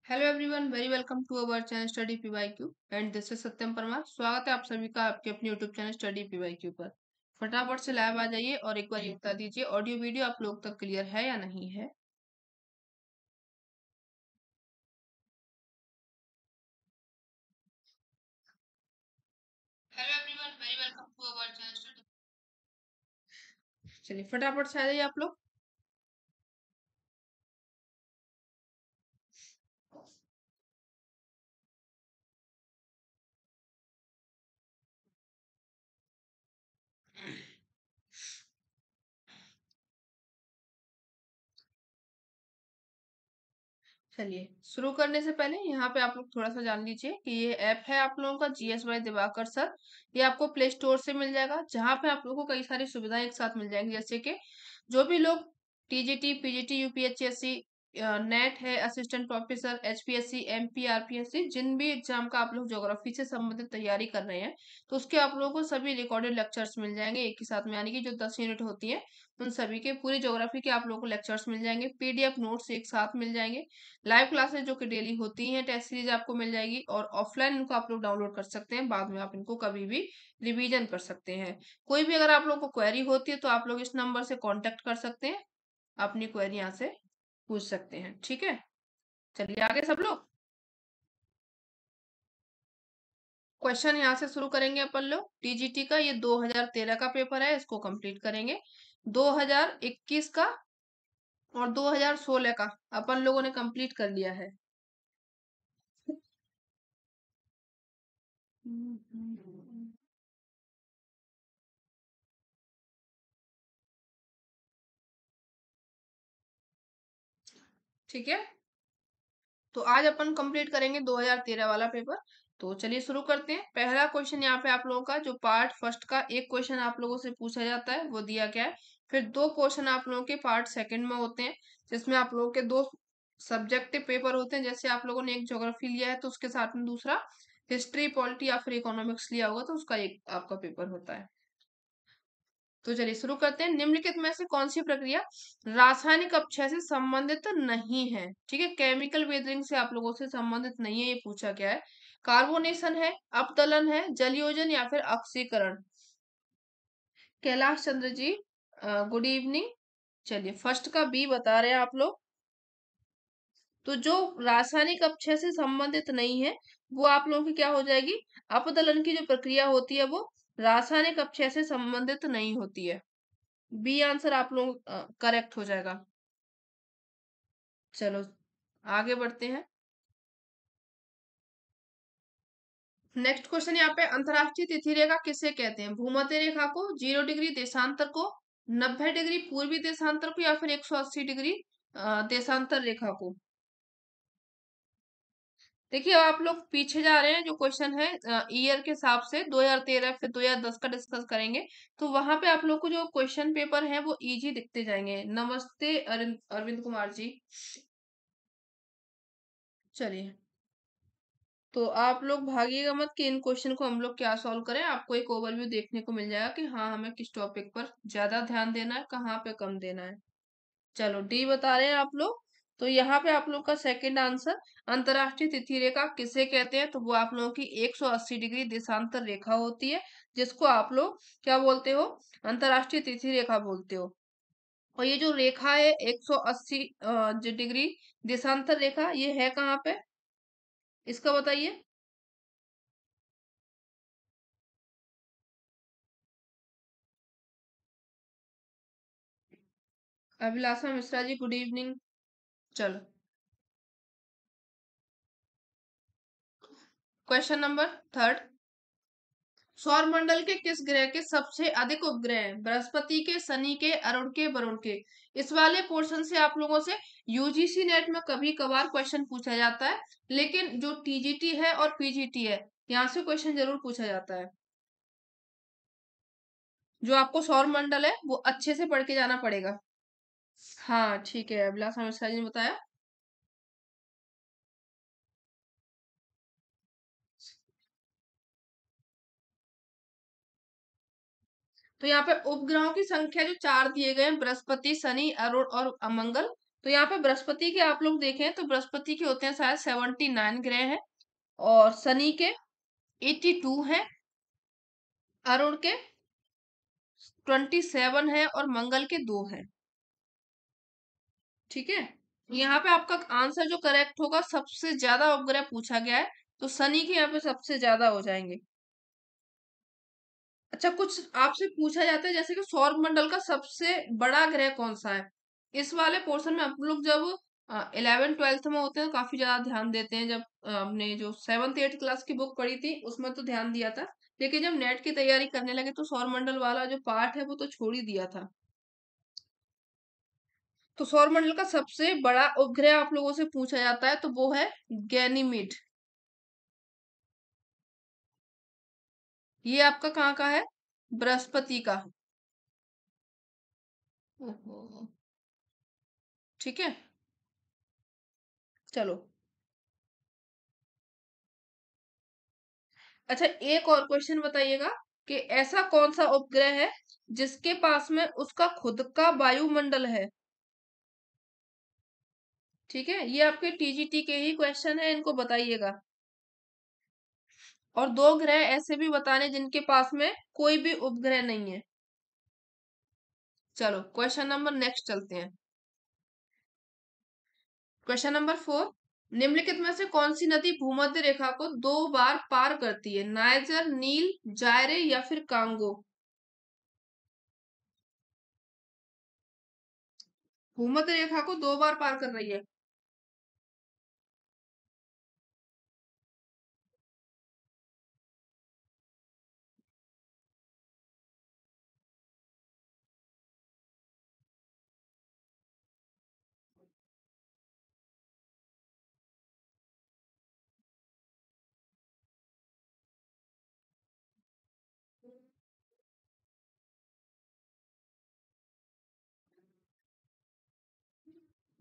Hello everyone, very welcome to our channel study PYQ and this is Satyam Parmar. स्वागत है आप सभी का आपके अपने यूट्यूब चैनल स्टडी पीवाईक्यू पर। फटाफट से लाइव आ जाइए और एक बार ये बता दीजिए ऑडियो वीडियो आप लोग तक क्लियर है या नहीं है। Hello everyone, very welcome to our channel study. चलिए फटाफट से आ जाइए आप लोग। चलिए शुरू करने से पहले यहाँ पे आप लोग थोड़ा सा जान लीजिए कि ये ऐप है आप लोगों का जीएस बाय दिवाकर सर। ये आपको प्ले स्टोर से मिल जाएगा, जहाँ पे आप लोगों को कई सारी सुविधाएं एक साथ मिल जाएंगी, जैसे कि जो भी लोग टीजीटी पीजीटी यूपीएचएससी नेट है, assistant professor, HPSC, MP, RPSC, जिन भी एग्जाम का आप लोग ज्योग्राफी से संबंधित तैयारी कर रहे हैं, तो उसके आप लोगों को सभी रिकॉर्डेड लेक्चर्स मिल जाएंगे एक ही साथ में, यानी कि जो 10 यूनिट होती है उन सभी के पूरी ज्योग्राफी के आप लोगों को लेक्चर्स मिल जाएंगे, पीडीएफ नोट्स एक साथ मिल जाएंगे। लाइव क्लासेस जो कि डेली होती हैं, टेस्ट सीरीज आपको मिल जाएगी, और ऑफलाइन इनको आप लोग डाउनलोड कर सकते हैं, बाद में आप इनको कभी भी रिवीजन कर सकते हैं। कोई भी अगर आप लोगों को क्वेरी होती है तो आप लोग इस नंबर से कांटेक्ट कर सकते हैं, अपनी क्वेरी यहाँ से पूछ सकते हैं। ठीक है, चलिए आगे सब लोग क्वेश्चन यहाँ से शुरू करेंगे अपन लोग। टीजीटी का ये 2013 का पेपर है, इसको कंप्लीट करेंगे। 2021 का और 2016 का अपन लोगों ने कंप्लीट कर लिया है। ठीक है, तो आज अपन कंप्लीट करेंगे 2013 वाला पेपर। तो चलिए शुरू करते हैं। पहला क्वेश्चन यहाँ पे आप लोगों का जो पार्ट फर्स्ट का एक क्वेश्चन आप लोगों से पूछा जाता है वो दिया गया है। फिर दो क्वेश्चन आप लोगों के पार्ट सेकंड में होते हैं, जिसमें आप लोगों के दो सब्जेक्टिव पेपर होते हैं। जैसे आप लोगों ने एक ज्योग्राफी लिया है तो उसके साथ में दूसरा हिस्ट्री पॉलिटी या फिर इकोनॉमिक्स लिया होगा तो उसका एक आपका पेपर होता है। तो चलिए शुरू करते हैं। निम्नलिखित में से कौन सी प्रक्रिया रासायनिक अपक्षय से संबंधित नहीं है? ठीक है, केमिकल वेदरिंग से आप लोगों से संबंधित नहीं है, ये पूछा गया है। कार्बोनेशन है, अपतलन है, जलयोजन या फिर ऑक्सीकरण? Kailash Chandra ji, good evening. चलिए फर्स्ट का बी बता रहे हैं आप लोग। तो जो रासायनिक अपक्षय से संबंधित नहीं है वो आप लोगों की क्या हो जाएगी? अपतलन की जो प्रक्रिया होती है वो रासायनिक अपक्षय से संबंधित नहीं होती है। बी आंसर आप लोग करेक्ट हो जाएगा। चलो आगे बढ़ते हैं। नेक्स्ट क्वेश्चन यहाँ पे, अंतरराष्ट्रीय तिथि रेखा किसे कहते हैं? भूमध्य रेखा को, 0 डिग्री देशांतर को, 90 डिग्री पूर्वी देशांतर को, या फिर 180 डिग्री देशांतर रेखा को? देखिए आप लोग पीछे जा रहे हैं, जो क्वेश्चन है ईयर के हिसाब से 2013 फिर 2010 का डिस्कस करेंगे, तो वहां पे आप लोग को जो क्वेश्चन पेपर है वो इजी दिखते जाएंगे। नमस्ते अरविंद अरविंद कुमार जी। चलिए, तो आप लोग भागिएगा मत कि इन क्वेश्चन को हम लोग क्या सॉल्व करें। आपको एक ओवरव्यू देखने को मिल जाएगा कि हाँ हमें किस टॉपिक पर ज्यादा ध्यान देना है, कहाँ पे कम देना है। चलो डी बता रहे हैं आप लोग। तो यहाँ पे आप लोग का सेकंड आंसर, अंतरराष्ट्रीय तिथि रेखा किसे कहते हैं, तो वो आप लोगों की 180 डिग्री देशांतर रेखा होती है, जिसको आप लोग क्या बोलते हो? अंतरराष्ट्रीय तिथि रेखा बोलते हो। और ये जो रेखा है 180 डिग्री देशांतर रेखा, ये है कहाँ पे, इसका बताइए। अभिलाषा मिश्रा जी, गुड इवनिंग। चलो क्वेश्चन नंबर थर्ड, सौर मंडल के किस ग्रह के सबसे अधिक उपग्रह हैं? बृहस्पति के, शनि के, अरुण के, वरुण के? इस वाले पोर्शन से आप लोगों से यूजीसी नेट में कभी कभार क्वेश्चन पूछा जाता है, लेकिन जो टीजीटी है और पीजीटी है, यहाँ से क्वेश्चन जरूर पूछा जाता है। जो आपको सौर मंडल है वो अच्छे से पढ़ के जाना पड़ेगा। हाँ ठीक है, अभिलाषा मिश्रा जी ने बताया। तो यहाँ पे उपग्रहों की संख्या जो चार दिए गए हैं, बृहस्पति, शनि, अरुण और मंगल, तो यहाँ पे बृहस्पति के आप लोग देखें तो बृहस्पति के होते हैं शायद 79 ग्रह है, और शनि के 82 है, अरुण के 27 है, और मंगल के 2 है। ठीक है, यहाँ पे आपका आंसर जो करेक्ट होगा, सबसे ज्यादा उपग्रह पूछा गया है तो शनि के यहाँ पे सबसे ज्यादा हो जाएंगे। अच्छा, कुछ आपसे पूछा जाता है जैसे कि सौर मंडल का सबसे बड़ा ग्रह कौन सा है। इस वाले पोर्शन में आप लोग जब 11th 12th में होते हैं तो काफी ज्यादा ध्यान देते हैं। जब हमने जो 7th 8th क्लास की बुक पढ़ी थी उसमें तो ध्यान दिया था, लेकिन जब नेट की तैयारी करने लगे तो सौर मंडल वाला जो पार्ट है वो तो छोड़ ही दिया था। तो सौर मंडल का सबसे बड़ा उपग्रह आप लोगों से पूछा जाता है तो वो है गैनीमीड। ये आपका कहाँ का है, बृहस्पति का। ओहो, ठीक है, चलो। अच्छा, एक और क्वेश्चन बताइएगा कि ऐसा कौन सा उपग्रह है जिसके पास में उसका खुद का वायुमंडल है। ठीक है, ये आपके टीजीटी के ही क्वेश्चन है, इनको बताइएगा। और दो ग्रह ऐसे भी बताने जिनके पास में कोई भी उपग्रह नहीं है। चलो क्वेश्चन नंबर नेक्स्ट चलते हैं। क्वेश्चन नंबर 4, निम्नलिखित में से कौन सी नदी भूमध्य रेखा को 2 बार पार करती है, नाइजर, नील, जायरे या फिर कांगो। भूमध्य रेखा को 2 बार पार कर रही है।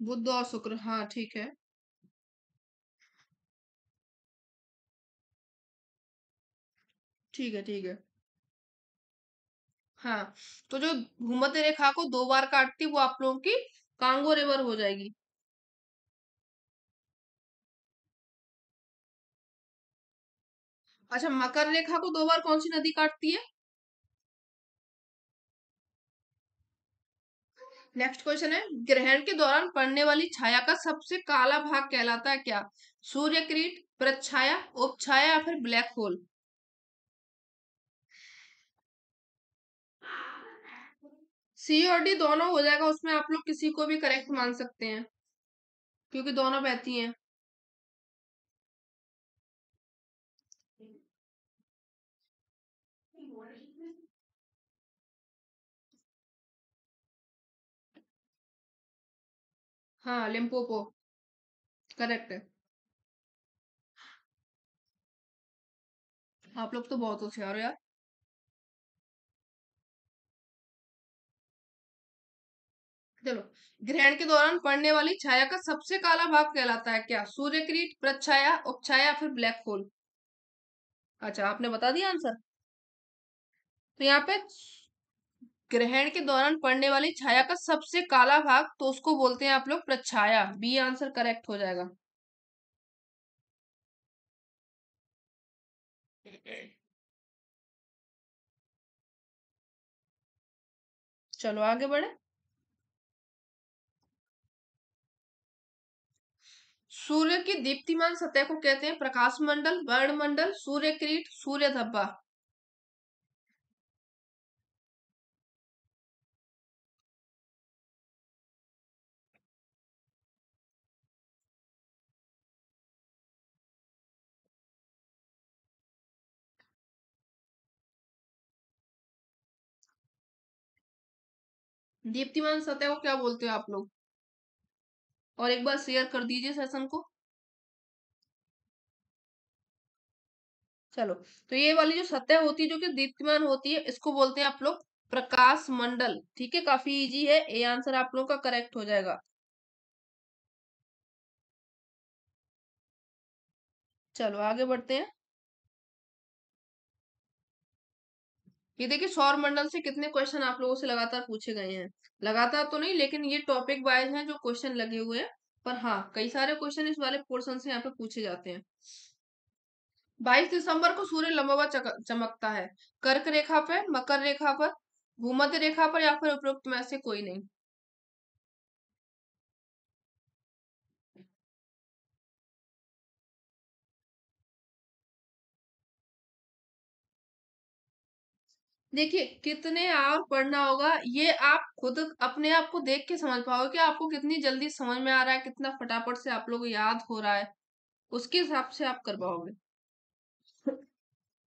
बुध और शुक्र, हाँ ठीक है। ठीक है, ठीक है। हाँ, तो जो भूमध्य रेखा को 2 बार काटती वो आप लोगों की कांगो रिवर हो जाएगी। अच्छा, मकर रेखा को 2 बार कौन सी नदी काटती है। नेक्स्ट क्वेश्चन है, ग्रहण के दौरान पड़ने वाली छाया का सबसे काला भाग कहलाता है क्या, सूर्य किरण, प्रच्छाया, उपछाया या फिर ब्लैक होल। सी और डी दोनों हो जाएगा, उसमें आप लोग किसी को भी करेक्ट मान सकते हैं क्योंकि दोनों बहती हैं। हाँ, लिम्पोपो करेक्ट है। आप लोग तो बहुत होशियार हो यार। चलो, ग्रहण के दौरान पड़ने वाली छाया का सबसे काला भाग कहलाता है क्या, सूर्य किरण, प्रच्छाया, उपछाया या फिर ब्लैक होल। अच्छा, आपने बता दिया आंसर। तो यहाँ पे ग्रहण के दौरान पड़ने वाली छाया का सबसे काला भाग तो उसको बोलते हैं आप लोग प्रच्छाया, बी आंसर करेक्ट हो जाएगा। चलो आगे बढ़े। सूर्य की दीप्तिमान सतह को कहते हैं प्रकाश मंडल, वर्ण मंडल, सूर्य किरीट, सूर्य धब्बा। दीप्तिमान सतह को क्या बोलते हो आप लोग, और एक बार शेयर कर दीजिए सेशन को। चलो, तो ये वाली जो सतह होती है जो कि दीप्तिमान होती है इसको बोलते हैं आप लोग प्रकाश मंडल। ठीक है, काफी इजी है, ए आंसर आप लोगों का करेक्ट हो जाएगा। चलो आगे बढ़ते हैं। ये देखिए सौर मंडल से कितने क्वेश्चन आप लोगों से लगातार पूछे गए हैं। लगातार तो नहीं, लेकिन ये टॉपिक वाइज हैं जो क्वेश्चन लगे हुए हैं। पर हाँ, कई सारे क्वेश्चन इस वाले पोर्शन से यहाँ पे पूछे जाते हैं। 22 दिसंबर को सूर्य लंबवत चमकता है। कर्क रेखा पर, मकर रेखा पर, भूमध्य रेखा पर, या फिर उपरोक्त में से कोई नहीं। देखिए कितने आप पढ़ना होगा, ये आप खुद अपने आप को देख के समझ पाओगे कि आपको कितनी जल्दी समझ में आ रहा है, कितना फटाफट से आप लोगों को याद हो रहा है, उसके हिसाब से आप कर पाओगे।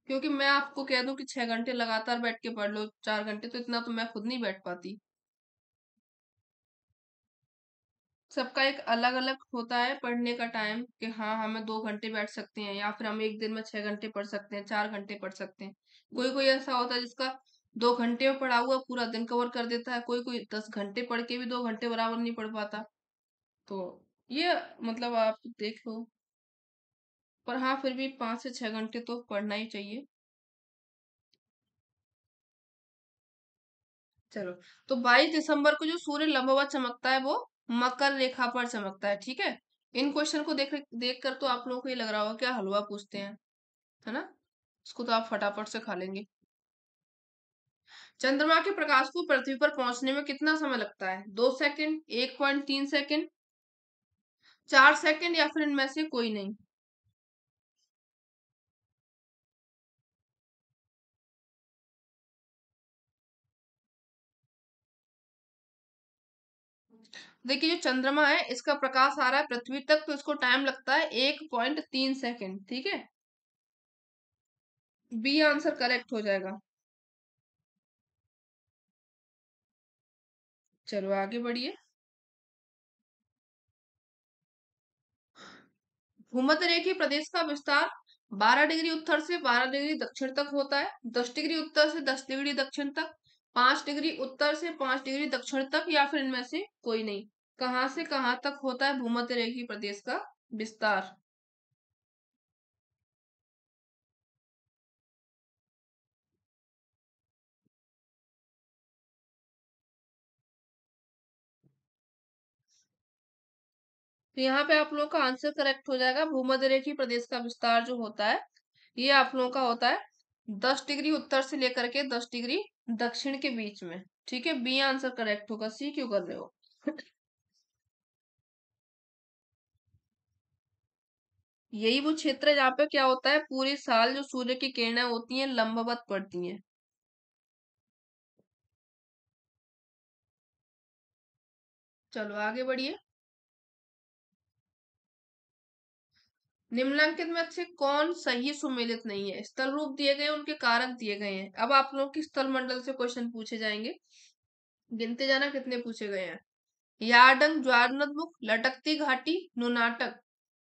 क्योंकि मैं आपको कह दूं कि 6 घंटे लगातार बैठ के पढ़ लो, 4 घंटे, तो इतना तो मैं खुद नहीं बैठ पाती। सबका एक अलग अलग होता है पढ़ने का टाइम, कि हाँ हमें 2 घंटे बैठ सकते हैं, या फिर हम एक दिन में 6 घंटे पढ़ सकते हैं, 4 घंटे पढ़ सकते हैं। कोई कोई ऐसा होता है जिसका 2 घंटे में पढ़ा हुआ पूरा दिन कवर कर देता है, कोई कोई 10 घंटे पढ़ के भी 2 घंटे बराबर नहीं पढ़ पाता। तो ये मतलब आप देख लो। पर हाँ, फिर भी 5 से 6 घंटे तो पढ़ना ही चाहिए। चलो, तो 22 दिसंबर को जो सूर्य लंबवत चमकता है वो मकर रेखा पर चमकता है, ठीक है। इन क्वेश्चन को देख कर तो आप लोगों को ये लग रहा होगा क्या हलवा पूछते हैं, है ना। इसको तो आप फटाफट से खा लेंगे। चंद्रमा के प्रकाश को पृथ्वी पर पहुंचने में कितना समय लगता है? 2 सेकंड, 1.3 सेकंड, 4 सेकंड, या फिर इनमें से कोई नहीं। देखिए जो चंद्रमा है इसका प्रकाश आ रहा है पृथ्वी तक, तो इसको टाइम लगता है 1.3 सेकंड, ठीक है। बी आंसर करेक्ट हो जाएगा। चलो आगे बढ़िए। भूमध्य रेखीय प्रदेश का विस्तार 12 डिग्री उत्तर से 12 डिग्री दक्षिण तक होता है। 10 डिग्री उत्तर से 10 डिग्री दक्षिण तक, 5 डिग्री उत्तर से 5 डिग्री दक्षिण तक, या फिर इनमें से कोई नहीं। कहाँ से कहाँ तक होता है भूमध्य रेखीय प्रदेश का विस्तार? तो यहाँ पे आप लोगों का आंसर करेक्ट हो जाएगा। भूमध्य रेखीय प्रदेश का विस्तार जो होता है, ये आप लोगों का होता है 10 डिग्री उत्तर से लेकर के 10 डिग्री दक्षिण के बीच में, ठीक है। बी आंसर करेक्ट होगा, सी क्यों कर रहे हो? यही वो क्षेत्र है जहाँ पे क्या होता है, पूरे साल जो सूर्य की किरणें होती हैं लंबवत पड़ती हैं। चलो आगे बढ़िए। निम्नलिखित में से कौन सही सुमेलित नहीं है? स्थल रूप दिए गए, उनके कारक दिए गए हैं। अब आप लोगों की स्थल मंडल से क्वेश्चन पूछे जाएंगे, गिनते जाना कितने पूछे गए हैं। यारडंग ज्वारनदमुख, लटकती घाटी, नुनाटक।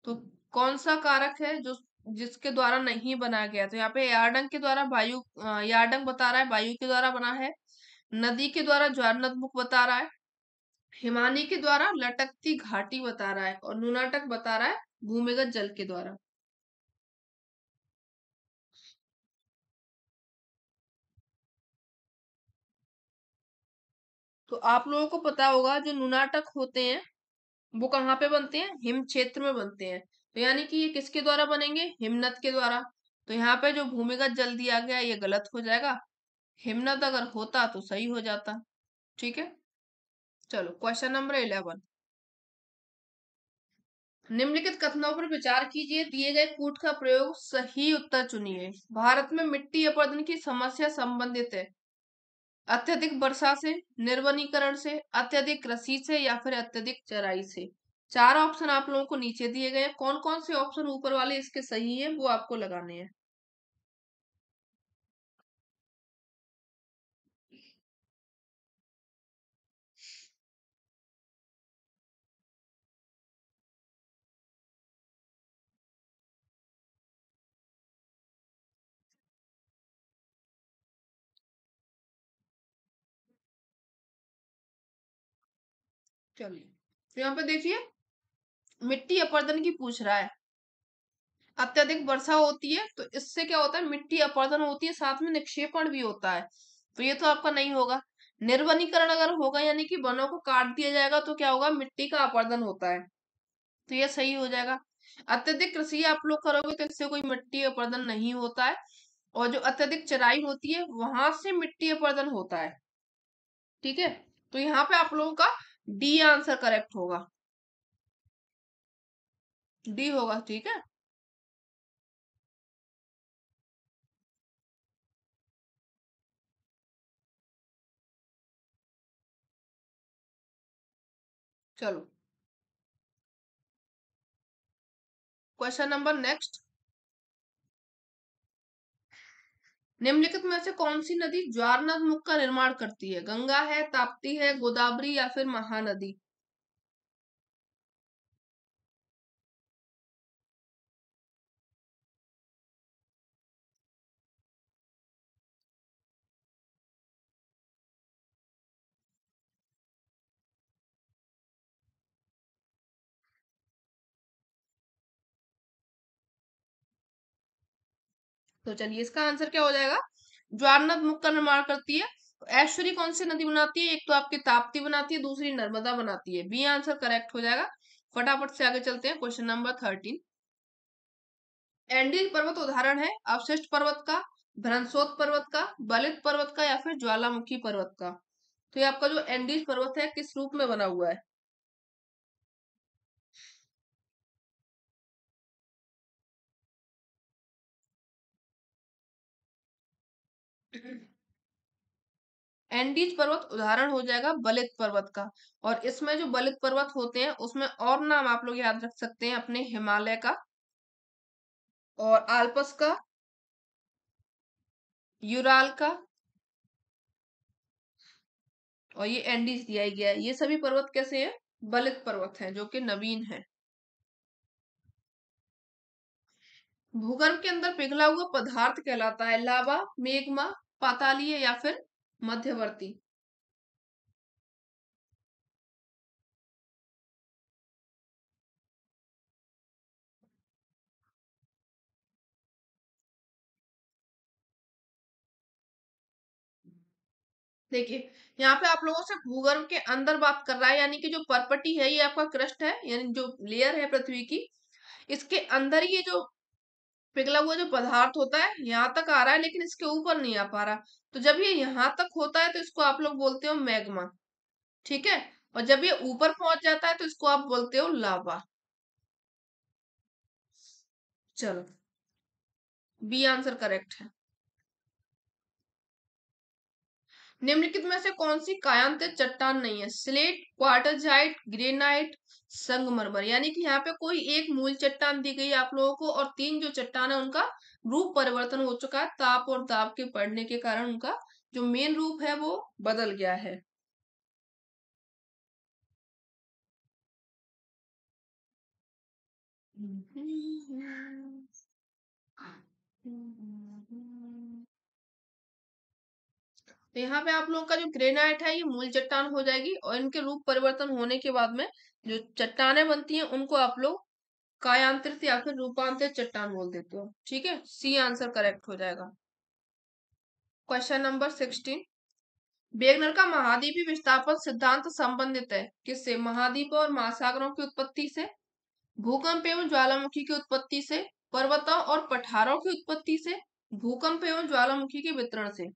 तो कौन सा कारक है जो जिसके द्वारा नहीं बनाया गया? तो यहाँ पे यारडंग के द्वारा वायु, यारडंग बता रहा है वायु के द्वारा बना है। नदी के द्वारा ज्वारनदमुख बता रहा है। हिमानी के द्वारा लटकती घाटी बता रहा है। और नुनाटक बता रहा है भूमिगत जल के द्वारा। तो आप लोगों को पता होगा जो नुनाटक होते हैं वो कहाँ पे बनते हैं? हिम क्षेत्र में बनते हैं। तो यानी कि ये किसके द्वारा बनेंगे? हिमनद के द्वारा। तो यहाँ पे जो भूमिगत जल दिया गया ये गलत हो जाएगा। हिमनद अगर होता तो सही हो जाता, ठीक है। चलो क्वेश्चन नंबर 11। निम्नलिखित कथनों पर विचार कीजिए, दिए गए कूट का प्रयोग सही उत्तर चुनिए। भारत में मिट्टी अपरदन की समस्या संबंधित है अत्यधिक वर्षा से, निर्वनीकरण से, अत्यधिक कृषि से, या फिर अत्यधिक चराई से। चार ऑप्शन आप लोगों को नीचे दिए गए हैं, कौन कौन से ऑप्शन ऊपर वाले इसके सही है वो आपको लगाने हैं। चलिए, तो यहाँ पे देखिए मिट्टी अपरदन की पूछ रहा है। अत्यधिक वर्षा होती है तो इससे क्या होता है, मिट्टी अपरदन होती है, साथ में निक्षेपण भी होता है। तो ये तो आपका नहीं होगा। निर्वनीकरण अगर होगा यानी कि वनों को काट दिया जाएगा तो क्या होगा, मिट्टी का अपरदन होता है। तो ये सही हो जाएगा। अत्यधिक कृषि आप लोग करोगे तो इससे कोई मिट्टी अपरदन नहीं होता है। और जो अत्यधिक चराई होती है वहां से मिट्टी अपरदन होता है। ठीक है। तो यहाँ पे आप लोगों का डी आंसर करेक्ट होगा। डी होगा। ठीक है। चलो क्वेश्चन नंबर नेक्स्ट। निम्नलिखित में से कौन सी नदी ज्वारनद मुख का निर्माण करती है? गंगा है, ताप्ती है, गोदावरी या फिर महानदी? तो चलिए इसका आंसर क्या हो जाएगा, ज्वारनद मुख का निर्माण करती है। तो ऐश्वरी कौन सी नदी बनाती है? एक तो आपकी ताप्ती बनाती है, दूसरी नर्मदा बनाती है। बी आंसर करेक्ट हो जाएगा। फटाफट से आगे चलते हैं क्वेश्चन नंबर 13। एंडीज पर्वत उदाहरण है अवशिष्ट पर्वत का, भ्रंशोत पर्वत का, बलित पर्वत का या फिर ज्वालामुखी पर्वत का? तो ये आपका जो एंडीज पर्वत है किस रूप में बना हुआ है? एंडीज पर्वत उदाहरण हो जाएगा बलित पर्वत का। और इसमें जो बलित पर्वत होते हैं उसमें और नाम आप लोग याद रख सकते हैं अपने, हिमालय का, और आल्पस का, यूराल का, और ये एंडीज दिया ही गया है। ये सभी पर्वत कैसे हैं? बलित पर्वत हैं जो कि नवीन है। भूगर्भ के अंदर पिघला हुआ पदार्थ कहलाता है लावा, मेग्मा, पातालीय या फिर मध्यवर्ती? देखिए यहाँ पे आप लोगों से भूगर्भ के अंदर बात कर रहा है, यानी कि जो परपटी है ये आपका क्रस्ट है, यानी जो लेयर है पृथ्वी की, इसके अंदर ये जो पिघला हुआ जो पदार्थ होता है यहाँ तक आ रहा है लेकिन इसके ऊपर नहीं आ पा रहा। तो जब ये यहाँ तक होता है तो इसको आप लोग बोलते हो मैग्मा। ठीक है। और जब ये ऊपर पहुंच जाता है तो इसको आप बोलते हो लावा। चलो बी आंसर करेक्ट है। निम्नलिखित में से कौन सी कायांतित चट्टान नहीं है? स्लेट, क्वार्टरजाइट, ग्रेनाइट, संगमरमर? यानी कि यहाँ पे कोई एक मूल चट्टान दी गई है आप लोगों को और तीन जो चट्टान है उनका रूप परिवर्तन हो चुका है, ताप और दाब के पड़ने के कारण उनका जो मेन रूप है वो बदल गया है। तो यहाँ पे आप लोगों का जो ग्रेनाइट है ये मूल चट्टान हो जाएगी और इनके रूप परिवर्तन होने के बाद में जो चट्टानें बनती हैं उनको आप लोग कायांतरित या फिर रूपांतरित चट्टान बोल देते हो। ठीक है। सी आंसर करेक्ट हो जाएगा। Question number 16। वेगनर का महाद्वीपीय विस्थापन सिद्धांत संबंधित है किससे? महाद्वीपों और महासागरों की उत्पत्ति से, भूकंप एवं ज्वालामुखी की उत्पत्ति से, पर्वतों और पठारों की उत्पत्ति से, भूकंप एवं ज्वालामुखी के वितरण से?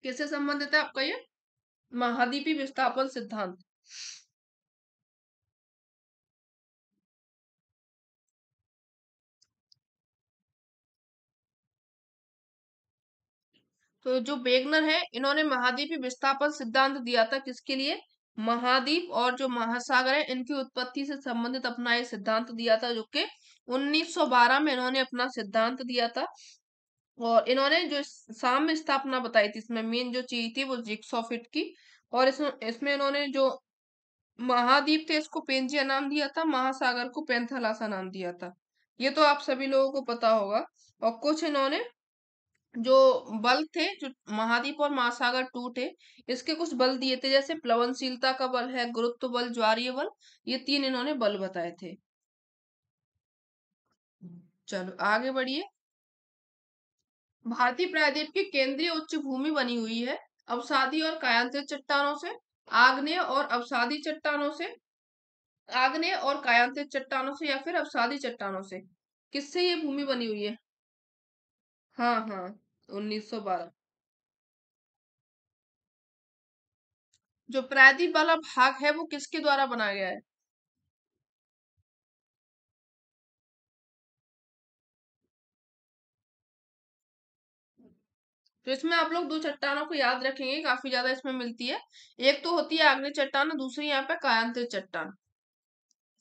किससे संबंधित है आपका ये महाद्वीपीय विस्थापन सिद्धांत? तो जो वेगनर है इन्होंने महाद्वीपीय विस्थापन सिद्धांत दिया था किसके लिए? महाद्वीप और जो महासागर है इनकी उत्पत्ति से संबंधित अपना ये सिद्धांत दिया था, जो कि 1912 में इन्होंने अपना सिद्धांत दिया था। और इन्होंने जो साम्य स्थापना बताई थी, इसमें मेन जो चीज थी वो जिग्सॉ फिट की। और इसमें इसमें इन्होंने जो महाद्वीप थे इसको पेंजिया नाम दिया था, महासागर को पेंथालासा नाम दिया था। ये तो आप सभी लोगों को पता होगा। और कुछ इन्होंने जो बल थे, जो महाद्वीप और महासागर टूटे, इसके कुछ बल दिए थे, जैसे प्लवनशीलता का बल है, गुरुत्व बल, ज्वारीय बल, ये तीन इन्होंने बल बताए थे। चलो आगे बढ़िए। भारतीय प्रायद्वीप की केंद्रीय उच्च भूमि बनी हुई है अवसादी और कायांतित चट्टानों से, आग्नेय और अवसादी चट्टानों से, आग्नेय और कायांतित चट्टानों से, या फिर अवसादी चट्टानों से। किससे ये भूमि बनी हुई है? हाँ हाँ, 1912। जो प्रायद्वीप वाला भाग है वो किसके द्वारा बनाया गया है? तो इसमें आप लोग दो चट्टानों को याद रखेंगे, काफी ज्यादा इसमें मिलती है। एक तो होती है आग्नेय चट्टान, और दूसरी यहाँ पे कायांतित चट्टान।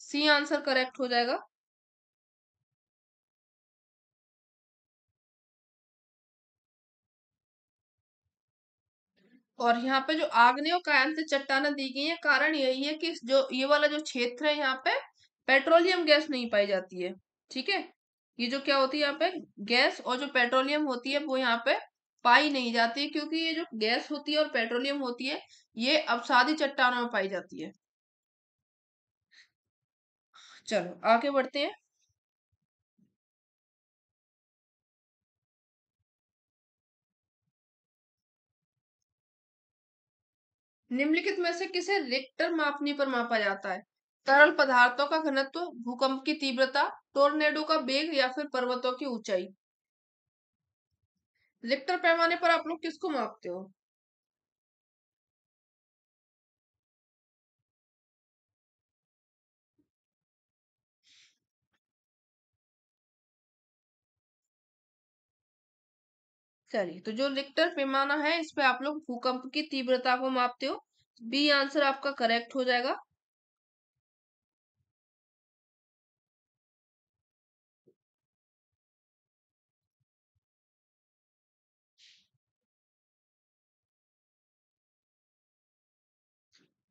सी आंसर करेक्ट हो जाएगा। और यहाँ पे जो आग्नेय और कायांतित चट्टानें दी गई है, कारण यही है कि जो ये वाला जो क्षेत्र है यहाँ पे पेट्रोलियम गैस नहीं पाई जाती है। ठीक है, ये जो क्या होती है यहाँ पे, गैस और जो पेट्रोलियम होती है वो यहाँ पे पाई नहीं जाती, क्योंकि ये जो गैस होती है और पेट्रोलियम होती है, ये अवसादी चट्टानों में पाई जाती है। चलो आगे बढ़ते हैं। निम्नलिखित में से किसे रिक्टर मापनी पर मापा जाता है? तरल पदार्थों का घनत्व, भूकंप की तीव्रता, टोर्नेडो का वेग, या फिर पर्वतों की ऊंचाई। रिक्टर पैमाने पर आप लोग किसको मापते हो? चलिए, तो जो रिक्टर पैमाना है इस पे आप लोग भूकंप की तीव्रता को मापते हो। बी आंसर आपका करेक्ट हो जाएगा।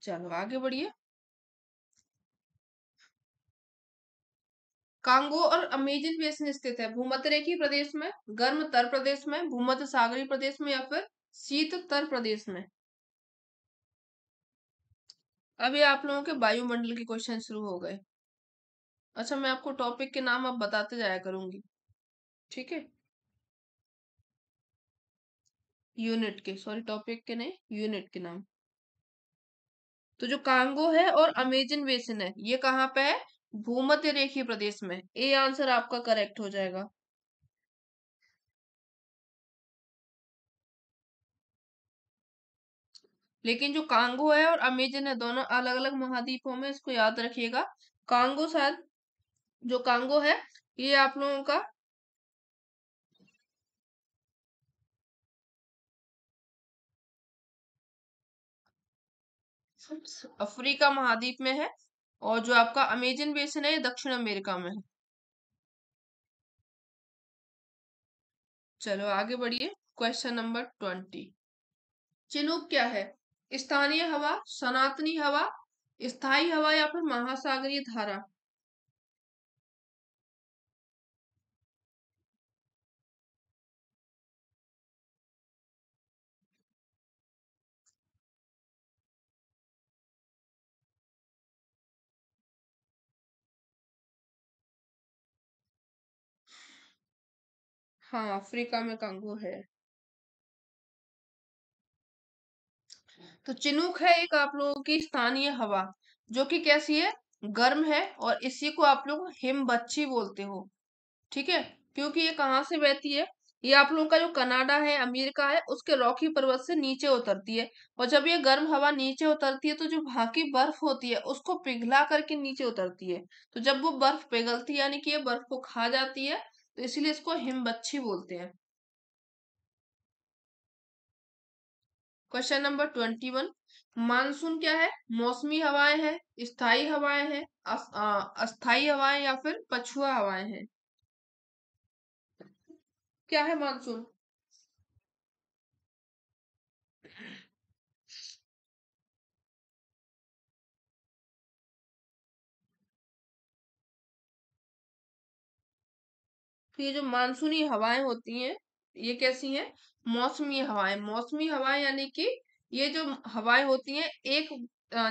चलो आगे बढ़िए। कांगो और अमेजन बेसिन स्थित है भूमध्य रेखीय प्रदेश में, गर्म तर प्रदेश में, भूमध्य सागरीय प्रदेश में, या फिर शीत तर प्रदेश में। अभी आप लोगों के वायुमंडल के क्वेश्चन शुरू हो गए। अच्छा, मैं आपको टॉपिक के नाम अब बताते जाया करूंगी। ठीक है, यूनिट के, सॉरी टॉपिक के नहीं, यूनिट के नाम। तो जो कांगो है और अमेजन बेसिन है, ये कहाँ पे है? भूमध्य रेखीय प्रदेश में। ए आंसर आपका करेक्ट हो जाएगा। लेकिन जो कांगो है और अमेजन है, दोनों अलग अलग महाद्वीपों में, इसको याद रखिएगा। कांगो शायद, जो कांगो है, ये आप लोगों का अफ्रीका महाद्वीप में है, और जो आपका अमेजन बेसिन है, ये दक्षिण अमेरिका में है। चलो आगे बढ़िए। Question number 20। चिनूक क्या है? स्थानीय हवा, सनातनी हवा, स्थायी हवा, या फिर महासागरीय धारा। हाँ, अफ्रीका में कांगो है। तो चिनूक है एक आप लोगों की स्थानीय हवा, जो कि कैसी है, गर्म है, और इसी को आप लोग हिमबच्ची बोलते हो। ठीक है, क्योंकि ये कहाँ से बहती है, ये आप लोगों का जो कनाडा है, अमेरिका है, उसके रॉकी पर्वत से नीचे उतरती है। और जब ये गर्म हवा नीचे उतरती है, तो जो वहां की बर्फ होती है उसको पिघला करके नीचे उतरती है। तो जब वो बर्फ पिघलती है, यानी कि ये बर्फ को खा जाती है, तो इसीलिए इसको हिमबच्ची बोलते हैं। Question number 21। मानसून क्या है? मौसमी हवाएं हैं, स्थायी हवाएं हैं, अस्थायी हवाएं, या फिर पछुआ हवाएं हैं। क्या है मानसून? तो ये जो मानसूनी हवाएं होती हैं, ये कैसी हैं? मौसमी हवाएं। मौसमी हवाएं यानी कि ये जो हवाएं होती हैं एक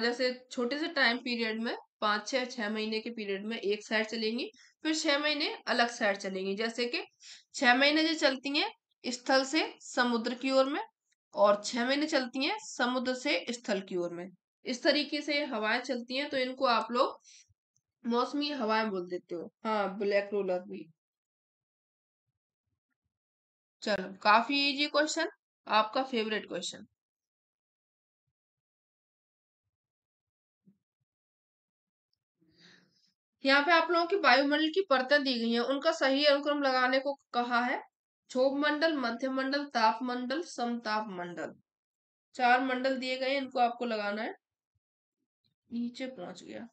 जैसे छोटे से टाइम पीरियड में 5 6 6 महीने के पीरियड में एक साइड चलेंगी, फिर 6 महीने अलग साइड चलेंगी। जैसे कि 6 महीने जो चलती हैं स्थल से समुद्र की ओर में, और 6 महीने चलती हैं समुद्र से स्थल की ओर में। इस तरीके से हवाएं चलती हैं, तो इनको आप लोग मौसमी हवाएं बोल देते हो। हाँ, ब्लैक रोलर भी। चलो, काफी इजी क्वेश्चन, आपका फेवरेट क्वेश्चन। यहाँ पे आप लोगों की वायुमंडल की परतें दी गई हैं, उनका सही अनुक्रम लगाने को कहा है। क्षोभ मंडल, मध्य मंडल, ताप मंडल, समताप मंडल। 4 मंडल दिए गए हैं, इनको आपको लगाना है। नीचे पहुंच गया।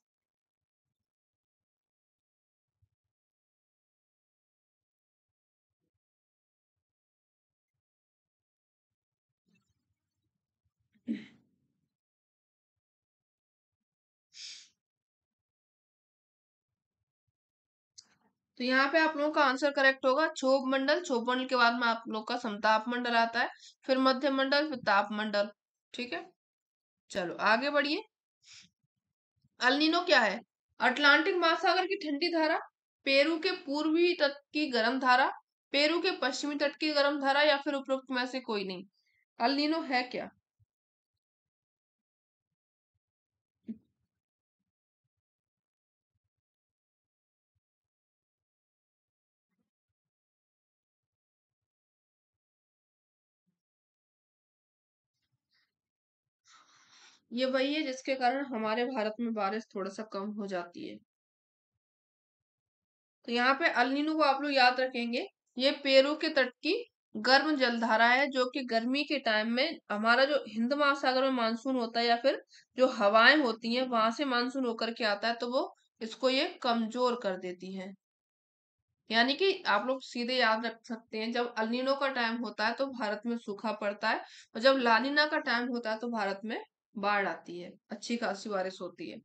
तो यहाँ पे आप लोगों का आंसर करेक्ट होगा क्षोभ मंडल। क्षोभ मंडल के बाद में आप लोग का समताप मंडल आता है, फिर मध्य मंडल, फिर ताप मंडल। ठीक है, चलो आगे बढ़िए। अल्नीनो क्या है? अटलांटिक महासागर की ठंडी धारा, पेरू के पूर्वी तट की गर्म धारा, पेरू के पश्चिमी तट की गर्म धारा, या फिर उपरोक्त में से कोई नहीं। अल्नीनो है क्या? ये वही है जिसके कारण हमारे भारत में बारिश थोड़ा सा कम हो जाती है। तो यहाँ पे अल्नीनो को आप लोग याद रखेंगे, ये पेरू के तट की गर्म जलधारा है, जो कि गर्मी के टाइम में हमारा जो हिंद महासागर में मानसून होता है, या फिर जो हवाएं होती हैं वहां से मानसून होकर के आता है, तो वो इसको ये कमजोर कर देती है। यानी कि आप लोग सीधे याद रख सकते हैं, जब अल्नीनो का टाइम होता है तो भारत में सूखा पड़ता है, और जब लानिना का टाइम होता है तो भारत में बाढ़ आती है, अच्छी खासी बारिश होती है।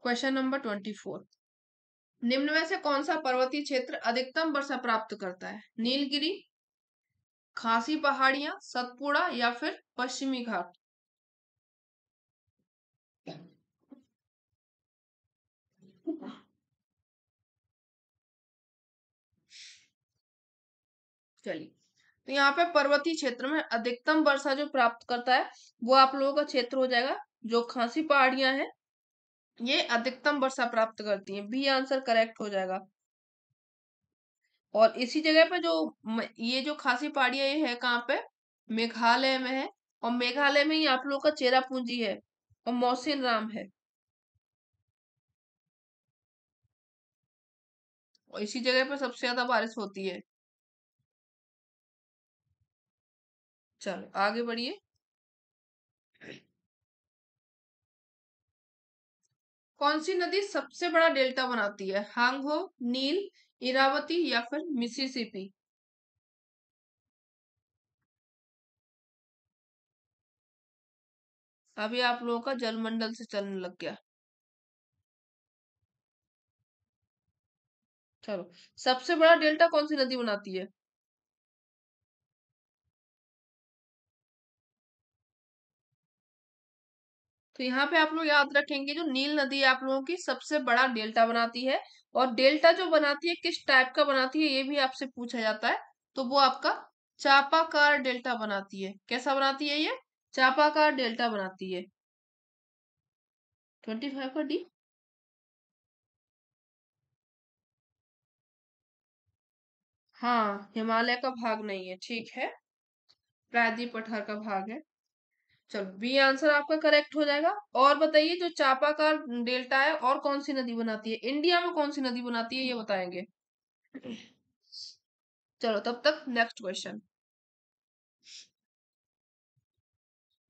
Question number 24। निम्न में से कौन सा पर्वतीय क्षेत्र अधिकतम वर्षा प्राप्त करता है? नीलगिरी, खासी पहाड़ियां, सतपुड़ा, या फिर पश्चिमी घाट? चलिए, तो यहाँ पे पर्वतीय क्षेत्र में अधिकतम वर्षा जो प्राप्त करता है वो आप लोगों का क्षेत्र हो जाएगा जो खासी पहाड़ियां हैं, ये अधिकतम वर्षा प्राप्त करती हैं। बी आंसर करेक्ट हो जाएगा। और इसी जगह पे जो ये जो खासी पहाड़ियां ये है कहाँ पे? मेघालय में है। और मेघालय में ही आप लोगों का चेरापूंजी है और मौसिन राम है, और इसी जगह पे सबसे ज्यादा बारिश होती है। चलो आगे बढ़िए। कौन सी नदी सबसे बड़ा डेल्टा बनाती है? हांगहो, नील, इरावती, या फिर मिसिसिपी? अभी आप लोगों का जलमंडल से चलने लग गया। चलो, सबसे बड़ा डेल्टा कौन सी नदी बनाती है? तो यहाँ पे आप लोग याद रखेंगे, जो नील नदी आप लोगों की सबसे बड़ा डेल्टा बनाती है। और डेल्टा जो बनाती है किस टाइप का बनाती है ये भी आपसे पूछा जाता है, तो वो आपका चापाकार डेल्टा बनाती है। कैसा बनाती है ये? चापाकार डेल्टा बनाती है। 25 का डी। हाँ, हिमालय का भाग नहीं है, ठीक है, प्रायद्वीप पठार का भाग है। चलो, बी आंसर आपका करेक्ट हो जाएगा। और बताइए, जो चापाकार डेल्टा है और कौन सी नदी बनाती है, इंडिया में कौन सी नदी बनाती है ये बताएंगे। चलो, तब तक नेक्स्ट क्वेश्चन।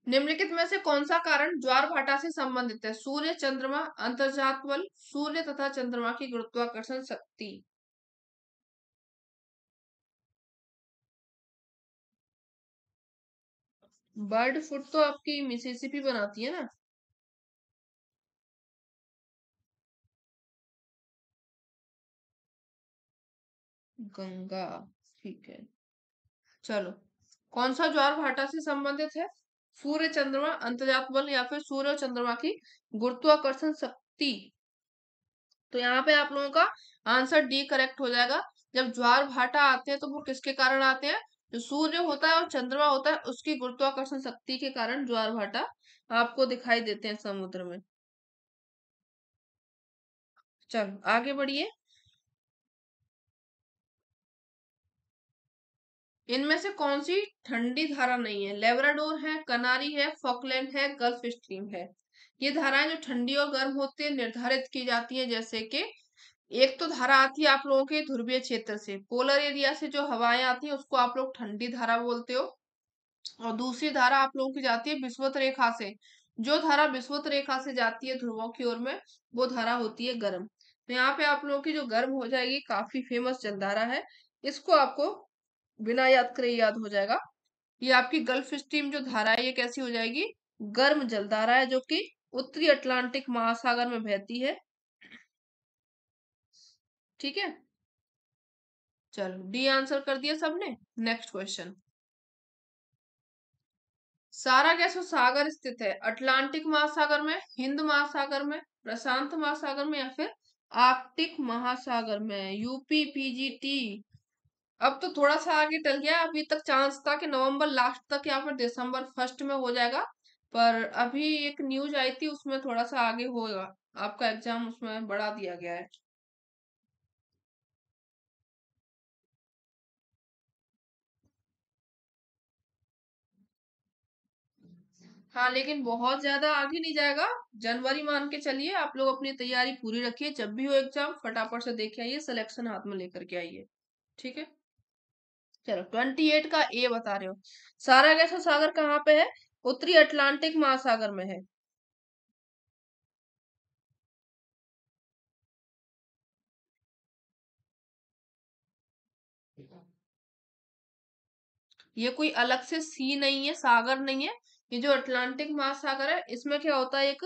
निम्नलिखित में से कौन सा कारण ज्वार भाटा से संबंधित है? सूर्य, चंद्रमा, अंतर्जात बल, सूर्य तथा चंद्रमा की गुरुत्वाकर्षण शक्ति? बर्ड फुट तो आपकी मिसिसिपी बनाती है ना। गंगा। ठीक है। चलो, कौन सा ज्वार भाटा से संबंधित है? सूर्य चंद्रमा अंतर्जात बल या फिर सूर्य और चंद्रमा की गुरुत्वाकर्षण शक्ति। तो यहाँ पे आप लोगों का आंसर डी करेक्ट हो जाएगा। जब ज्वार भाटा आते हैं तो वो किसके कारण आते हैं? जो सूर्य होता है और चंद्रमा होता है उसकी गुरुत्वाकर्षण शक्ति के कारण ज्वार भाटा आपको दिखाई देते हैं समुद्र में। चलो आगे बढ़िए। इनमें से कौन सी ठंडी धारा नहीं है? लेब्राडोर है, कनारी है, फॉकलैंड है, गल्फ स्ट्रीम है। ये धाराएं जो ठंडी और गर्म होती है निर्धारित की जाती है, जैसे कि एक तो धारा आती है आप लोगों के ध्रुवीय क्षेत्र से, पोलर एरिया से जो हवाएं आती है उसको आप लोग ठंडी धारा बोलते हो। और दूसरी धारा आप लोगों की जाती है विषुवत रेखा से। जो धारा विषुवत रेखा से जाती है ध्रुवों की ओर में, वो धारा होती है गर्म। तो यहाँ पे आप लोगों की जो गर्म हो जाएगी, काफी फेमस जलधारा है, इसको आपको बिना याद करे याद हो जाएगा। ये आपकी गल्फ स्ट्रीम जो धारा है ये कैसी हो जाएगी? गर्म जलधारा है, जो कि उत्तरी अटलांटिक महासागर में बहती है। ठीक है। चलो डी आंसर कर दिया सबने। Next question. सारागासो सागर स्थित है अटलांटिक महासागर में, हिंद महासागर में, प्रशांत महासागर में या फिर आर्कटिक महासागर में? UP PGT. अब तो थोड़ा सा आगे टल गया। अभी तक चांस था कि नवंबर लास्ट तक या फिर दिसंबर फर्स्ट में हो जाएगा, पर अभी एक न्यूज आई थी उसमें थोड़ा सा आगे होगा आपका एग्जाम, उसमें बढ़ा दिया गया है। हाँ, लेकिन बहुत ज्यादा आगे नहीं जाएगा। जनवरी मान के चलिए, आप लोग अपनी तैयारी पूरी रखिए, जब भी हो एग्जाम फटाफट से देख के आइए, सिलेक्शन हाथ में लेकर के आइए। ठीक है। चलो 28 का ए बता रहे हो। सारागासो सागर कहाँ पे है? उत्तरी अटलांटिक महासागर में है। ये कोई अलग से सी नहीं है, सागर नहीं है। ये जो अटलांटिक महासागर है इसमें क्या होता है, एक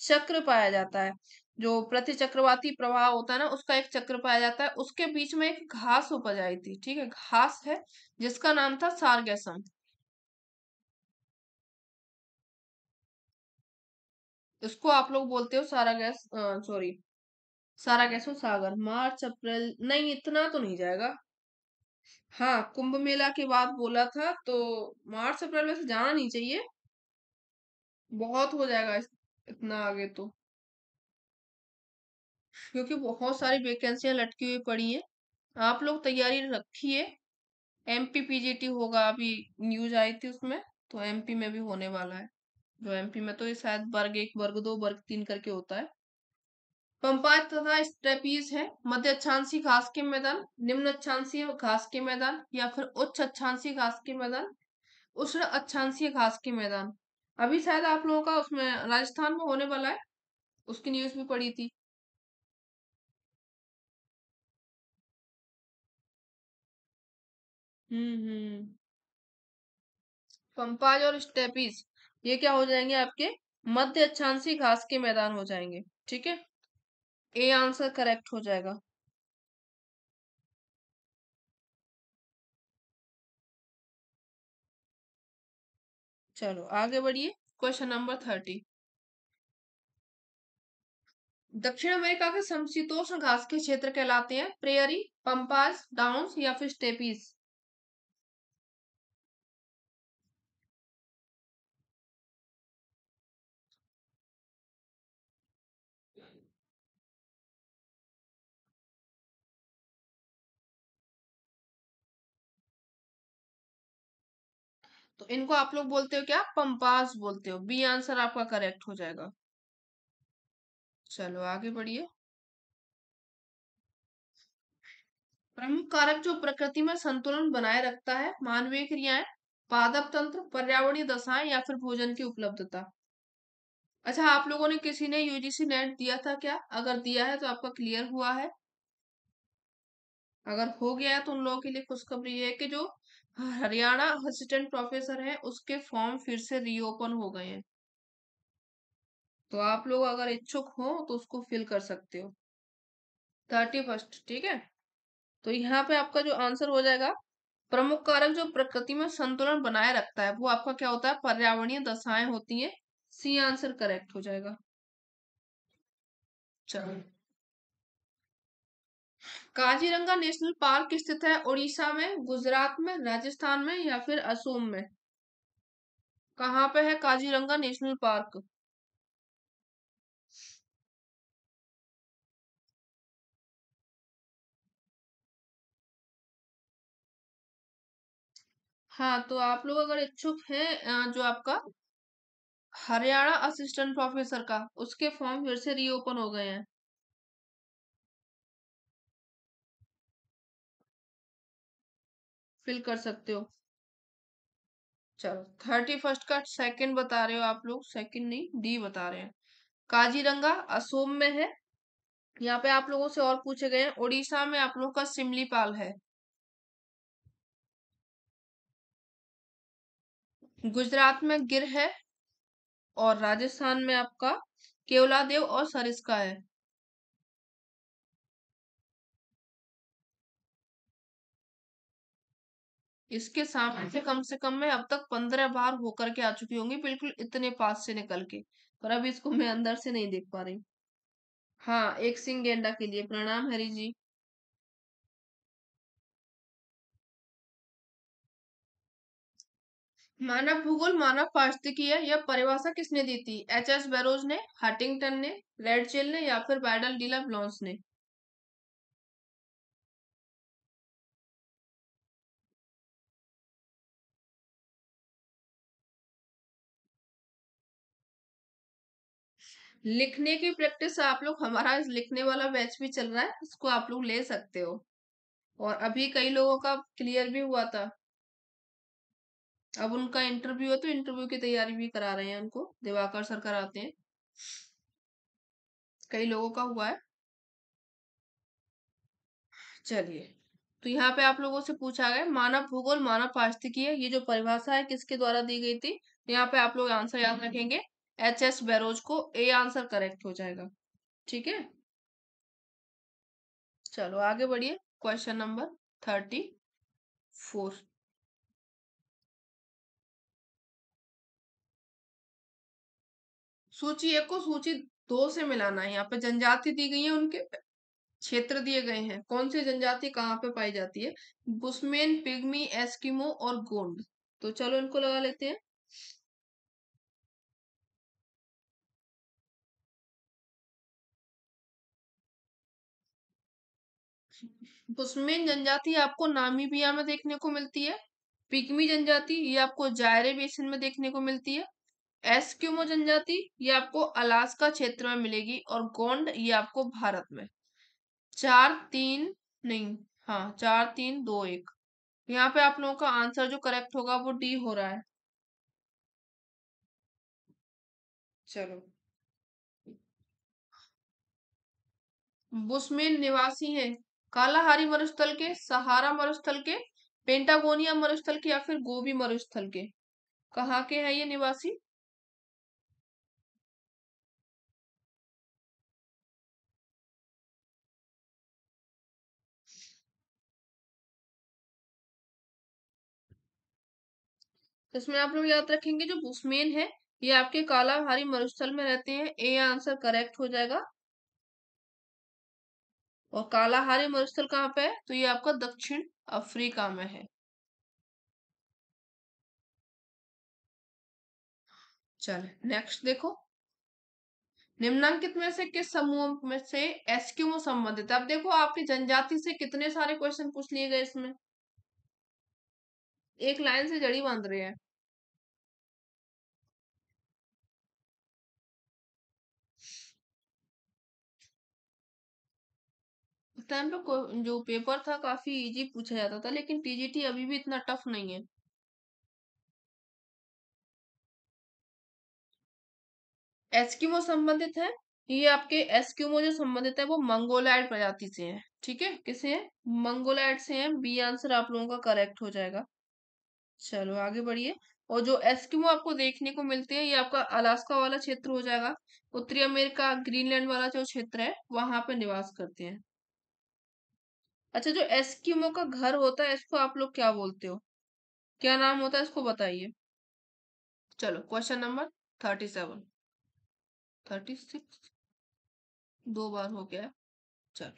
चक्र पाया जाता है। जो प्रति चक्रवाती प्रवाह होता है ना, उसका एक चक्र पाया जाता है। उसके बीच में एक घास उपज आई थी, ठीक है, घास है, जिसका नाम था सारगेसम। इसको आप लोग बोलते हो सारागैस, सॉरी, सारागैसो सागर। मार्च अप्रैल नहीं, इतना तो नहीं जाएगा। हाँ, कुंभ मेला के बाद बोला था तो मार्च अप्रैल में से जाना नहीं चाहिए, बहुत हो जाएगा इतना आगे तो, क्योंकि बहुत सारी वैकेंसियां लटकी हुई पड़ी हैं। आप लोग तैयारी रखिए। एमपी पीजीटी होगा, अभी न्यूज आई थी उसमें, तो एमपी में भी होने वाला है। जो एमपी में तो ये शायद वर्ग एक, वर्ग दो, वर्ग तीन करके होता है। पंपायत तथा स्टेपीज है। मध्य अक्षांशीय घास के मैदान, निम्न अक्षांशीय घास के मैदान या फिर उच्च अक्षांशीय घास के मैदान, उष्ण अक्षांशीय घास के मैदान। अभी शायद आप लोगों का उसमें राजस्थान में होने वाला है, उसकी न्यूज भी पड़ी थी। हम्म। पंपाज और स्टेपीज ये क्या हो जाएंगे आपके? मध्य अक्षांशीय घास के मैदान हो जाएंगे। ठीक है। ए आंसर करेक्ट हो जाएगा। चलो आगे बढ़िए। Question number 30। दक्षिण अमेरिका के समशीतोष्ण घास के क्षेत्र कहलाते हैं? प्रेयरी, पंपास, डाउन्स या फिर स्टेपीज? तो इनको आप लोग बोलते हो क्या? पंपास बोलते हो। बी आंसर आपका करेक्ट हो जाएगा। चलो आगे बढ़िए। प्रमुख कारक जो प्रकृति में संतुलन बनाए रखता है? मानवीय क्रियाएं, पादप तंत्र, पर्यावरणीय दशाएं या फिर भोजन की उपलब्धता? अच्छा, आप लोगों ने, किसी ने यूजीसी नेट दिया था क्या? अगर दिया है तो आपका क्लियर हुआ है। अगर हो गया है तो उन लोगों के लिए खुशखबरी है कि जो हरियाणा असिस्टेंट प्रोफेसर है उसके फॉर्म फिर से रीओपन हो गए हैं। तो आप लोग अगर इच्छुक हो तो उसको फिल कर सकते हो। 31st, ठीक है। तो यहाँ पे आपका जो आंसर हो जाएगा, प्रमुख कारक जो प्रकृति में संतुलन बनाए रखता है वो आपका क्या होता है, पर्यावरणीय दशाएं होती हैं। सी आंसर करेक्ट हो जाएगा। चलो, काजीरंगा नेशनल पार्क स्थित है उड़ीसा में, गुजरात में, राजस्थान में या फिर असम में? कहाँ पे है काजीरंगा नेशनल पार्क? हाँ, तो आप लोग अगर इच्छुक हैं जो आपका हरियाणा असिस्टेंट प्रोफेसर का, उसके फॉर्म फिर से रीओपन हो गए हैं, फिल कर सकते हो। चलो, 31 का सेकंड बता रहे हो आप लोग, सेकंड नहीं डी बता रहे हैं। काजीरंगा असोम में है। यहाँ पे आप लोगों से और पूछे गए हैं, उड़ीसा में आप लोगों का सिमलीपाल है, गुजरात में गिर है, और राजस्थान में आपका केवलादेव और सरिस्का है। इसके सामने से कम में अब तक 15 बार होकर के आ चुकी होंगी, बिल्कुल इतने पास से निकल के, पर अब इसको मैं अंदर से नहीं देख पा रही। हाँ, एक सिंह गेंडा के लिए प्रणाम हरी जी। मानव भूगोल मानव पारिस्थितिकी है, यह परिभाषा किसने दी थी? एच बैरोज ने, हंटिंगटन ने, रेडचेल ने या फिर बैडल डीला ब्लॉन्स ने? लिखने की प्रैक्टिस आप लोग, हमारा इस लिखने वाला बैच भी चल रहा है, इसको आप लोग ले सकते हो। और अभी कई लोगों का क्लियर भी हुआ था। अब उनका इंटरव्यू है तो इंटरव्यू की तैयारी भी करा रहे हैं उनको, दिवाकर सर कराते हैं। कई लोगों का हुआ है। चलिए, तो यहाँ पे आप लोगों से पूछा गया मानव भूगोल मानव पारिस्थितिकी है, ये जो परिभाषा है किसके द्वारा दी गई थी? तो यहाँ पे आप लोग आंसर याद रखेंगे, बैरोज को। ए आंसर करेक्ट हो जाएगा। ठीक है, चलो आगे बढ़िए। Question number 34। सूची एक को सूची दो से मिलाना है। यहाँ पे जनजाति दी गई है, उनके क्षेत्र दिए गए हैं, कौन सी जनजाति कहाँ पे पाई जाती है? बुशमेन, पिग्मी, एस्किमो और गोंड। तो चलो इनको लगा लेते हैं। बुशमेन जनजाति आपको नामीबिया में देखने को मिलती है। पिग्मी जनजाति ये आपको जायरे बेसिन में देखने को मिलती है। एस्किमो जनजाति ये आपको अलास्का क्षेत्र में मिलेगी, और गोंड ये आपको भारत में। 4-3 नहीं, हाँ 4-3-2-1। यहाँ पे आप लोगों का आंसर जो करेक्ट होगा वो डी हो रहा है। चलो, बुशमेन निवासी हैं कालाहारी मरुस्थल के, सहारा मरुस्थल के, पेंटागोनिया मरुस्थल के या फिर गोबी मरुस्थल के? कहाँ के हैं ये निवासी? तो इसमें आप लोग याद रखेंगे जो बुशमेन है ये आपके कालाहारी मरुस्थल में रहते हैं। ए आंसर करेक्ट हो जाएगा। और कालाहारी मरुस्थल कहाँ पे है? तो ये आपका दक्षिण अफ्रीका में है। चले नेक्स्ट देखो, निम्नलिखित में से किस समूह में से एस्किमो संबंधित है? अब देखो आपकी जनजाति से कितने सारे क्वेश्चन पूछ लिए गए इसमें, एक लाइन से जड़ी बांध रहे हैं। उस टाइम पे जो पेपर था काफी इजी पूछा जाता था, लेकिन टीजीटी अभी भी इतना टफ नहीं है। एस्किमो संबंधित है, ये आपके एस्किमो जो संबंधित है वो मंगोलायड प्रजाति से है। ठीक है, किसे है? मंगोलायड से है। बी आंसर आप लोगों का करेक्ट हो जाएगा। चलो आगे बढ़िए। और जो एस्किमो आपको देखने को मिलते हैं ये आपका अलास्का वाला क्षेत्र हो जाएगा। उत्तरी अमेरिका, ग्रीनलैंड वाला जो क्षेत्र है वहां पे निवास करते हैं। अच्छा, जो एस्किमो का घर होता है इसको आप लोग क्या बोलते हो? क्या नाम होता है इसको बताइए। चलो क्वेश्चन नंबर 37, 36, 2 बार हो गया है। चलो,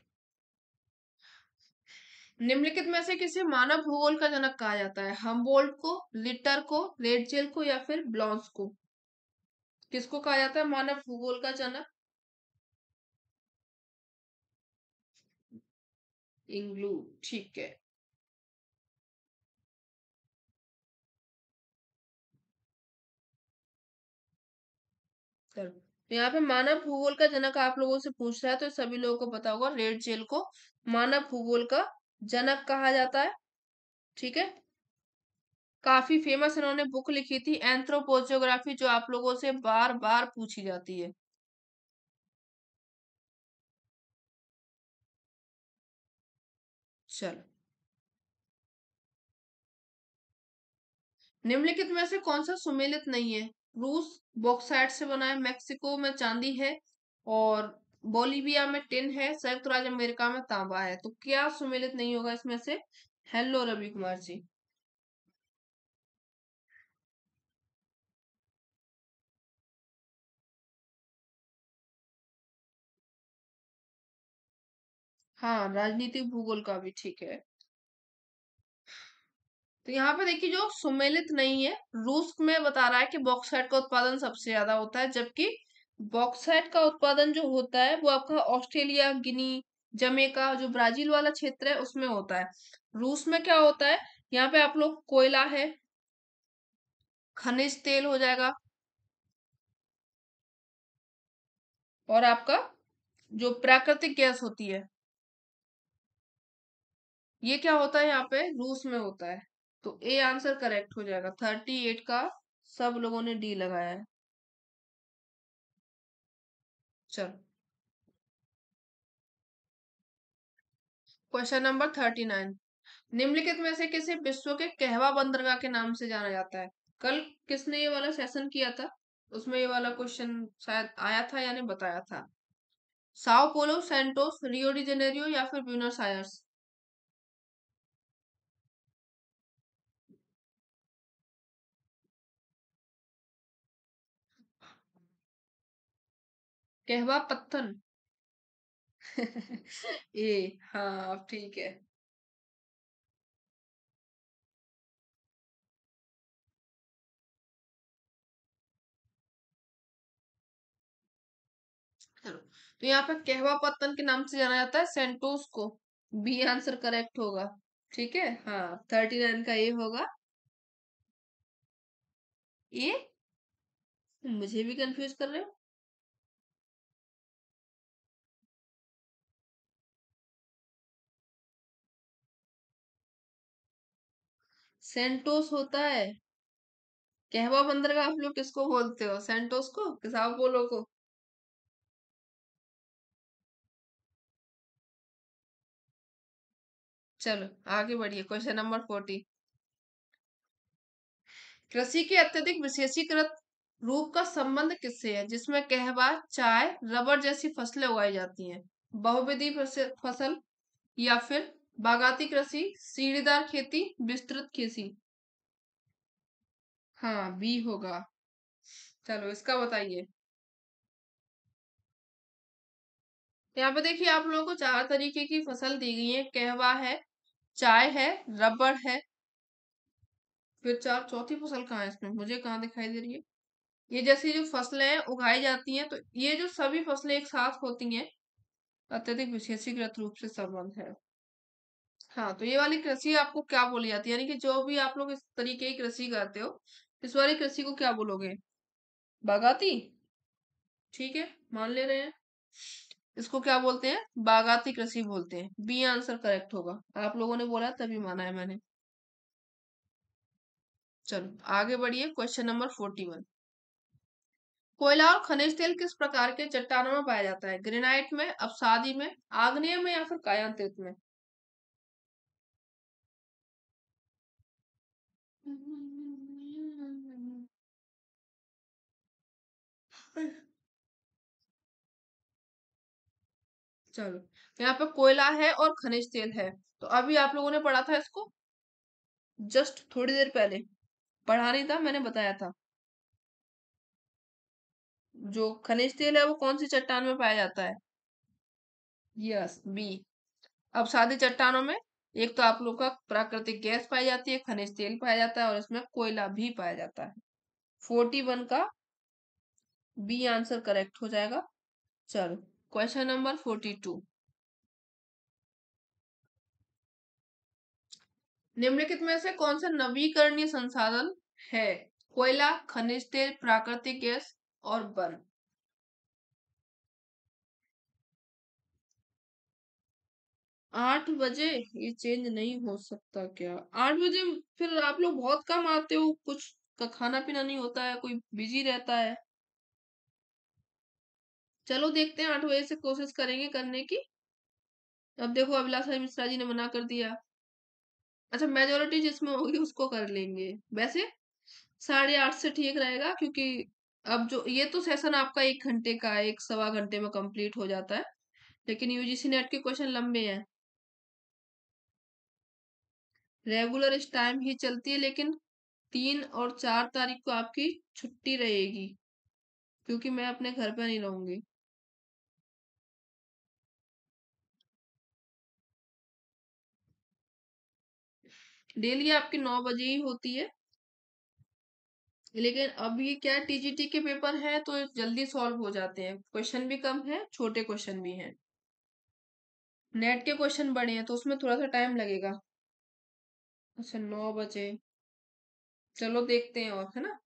निम्नलिखित में से किसे मानव भूगोल का जनक कहा जाता है? हमबोल्ट को, लिटर को, रेडजेल को या फिर ब्लॉन्स को? किसको कहा जाता है मानव भूगोल का जनक? इंग्लू, ठीक है। चलो, तो यहाँ पे मानव भूगोल का जनक आप लोगों से पूछ रहा है तो सभी लोगों को पता होगा, रेडजेल को मानव भूगोल का जनक कहा जाता है। ठीक है, काफी फेमस इन्होंने बुक लिखी थी एंथ्रोपोजियोग्राफी, जो आप लोगों से बार बार पूछी जाती है। चलो, निम्नलिखित में से कौन सा सुमेलित नहीं है? रूस बॉक्साइट से बना है, मेक्सिको में चांदी है, और बोलीविया में टिन है, संयुक्त राज्य अमेरिका में तांबा है। तो क्या सुमेलित नहीं होगा इसमें से? हेलो रवि कुमार जी। हाँ, राजनीतिक भूगोल का भी ठीक है। तो यहाँ पे देखिए, जो सुमेलित नहीं है, रूस में बता रहा है कि बॉक्साइट का उत्पादन सबसे ज्यादा होता है, जबकि बॉक्साइट का उत्पादन जो होता है वो आपका ऑस्ट्रेलिया, गिनी, जमेका, जो ब्राजील वाला क्षेत्र है उसमें होता है। रूस में क्या होता है, यहाँ पे आप लोग कोयला है, खनिज तेल हो जाएगा, और आपका जो प्राकृतिक गैस होती है, ये क्या होता है यहाँ पे रूस में होता है। तो ए आंसर करेक्ट हो जाएगा। 38 का सब लोगों ने डी लगाया है। चलो, क्वेश्चन नंबर 39, निम्नलिखित में से किसे विश्व के कहवा बंदरगाह के नाम से जाना जाता है? कल किसने ये वाला सेशन किया था, उसमें ये वाला क्वेश्चन शायद आया था, यानी बताया था। Sao Paulo, Santos, Rio de Janeiro या फिर ब्यूनस आयर्स? कहवा पत्तन। ए, हाँ ठीक है। चलो, तो यहाँ पे कहवा पत्तन के नाम से जाना जाता है सेंटोस को। बी आंसर करेक्ट होगा। ठीक है, हाँ, 39 का ये होगा। ये मुझे भी कंफ्यूज कर रहे हो। सेंटोस होता है। कहवा बंदरगाह आप लोग किसको बोलते हो, सेंटोस को कि साओ पोलो को? चलो, आगे बढ़िए, क्वेश्चन नंबर 40, कृषि के अत्यधिक विशेषीकृत रूप का संबंध किससे है, जिसमें कहवा, चाय, रबर जैसी फसलें उगाई जाती हैं? बहुविधि फसल, या फिर बागाती कृषि, सीढ़ीदार खेती, विस्तृत खेती? हाँ, बी होगा। चलो, इसका बताइए। यहाँ पे देखिए, आप लोगों को 4 तरीके की फसल दी गई है, कहवा है, चाय है, रबर है, फिर चार, चौथी फसल कहाँ है इसमें, मुझे कहाँ दिखाई दे रही है? ये जैसी जो फसलें हैं उगाई जाती हैं, तो ये जो सभी फसलें एक साथ होती हैं, अत्यधिक विशेषीकृत रूप से संबंध है। हाँ, तो ये वाली कृषि आपको क्या बोली जाती है, यानी कि जो भी आप लोग इस तरीके की कृषि करते हो, इस वाली कृषि को क्या बोलोगे? बागाती, ठीक है, मान ले रहे हैं। इसको क्या बोलते हैं? बागाती कृषि बोलते हैं। बी आंसर करेक्ट होगा, आप लोगों ने बोला तभी माना है मैंने। चलो, आगे बढ़िए, क्वेश्चन नंबर 41, कोयला और खनिज तेल किस प्रकार के चट्टानों में पाया जाता है? ग्रेनाइट में, अवसादी में, आग्नेय में या फिर कायांतित में? चलो, यहाँ पे कोयला है और खनिज तेल है। तो अभी आप लोगों ने पढ़ा था इसको, जस्ट थोड़ी देर पहले। पढ़ा नहीं था, मैंने बताया था। जो खनिज तेल है वो कौन सी चट्टान में पाया जाता है? Yes, B. अब सादी चट्टानों में एक तो आप लोग का प्राकृतिक गैस पाई जाती है, खनिज तेल पाया जाता है और इसमें कोयला भी पाया जाता है। 41 का बी आंसर करेक्ट हो जाएगा। चलो, क्वेश्चन नंबर 42। निम्नलिखित में से कौन सा नवीकरणीय संसाधन है? कोयला, खनिज तेल, प्राकृतिक गैस और वन। 8 बजे? ये चेंज नहीं हो सकता क्या? 8 बजे? फिर आप लोग बहुत कम आते हो, कुछ का खाना पीना नहीं होता है, कोई बिजी रहता है। चलो देखते हैं, 8 बजे से कोशिश करेंगे करने की। अब देखो, अभिलाषा मिश्रा जी ने मना कर दिया। अच्छा, मेजोरिटी जिसमें होगी उसको कर लेंगे। वैसे 8:30 से ठीक रहेगा, क्योंकि अब जो ये तो सेशन आपका 1 घंटे का है, 1 सवा घंटे में कंप्लीट हो जाता है, लेकिन यूजीसी नेट के क्वेश्चन लंबे हैं। रेगुलर इस टाइम ही चलती है, लेकिन 3 और 4 तारीख को आपकी छुट्टी रहेगी, क्योंकि मैं अपने घर पे नहीं रहूंगी। डेली आपकी 9 बजे ही होती है, लेकिन अभी क्या टीजीटी के पेपर है तो जल्दी सॉल्व हो जाते हैं, क्वेश्चन भी कम है, छोटे क्वेश्चन भी हैं। नेट के क्वेश्चन बड़े हैं तो उसमें थोड़ा सा टाइम लगेगा। अच्छा, 9 बजे। चलो देखते हैं, और है ना।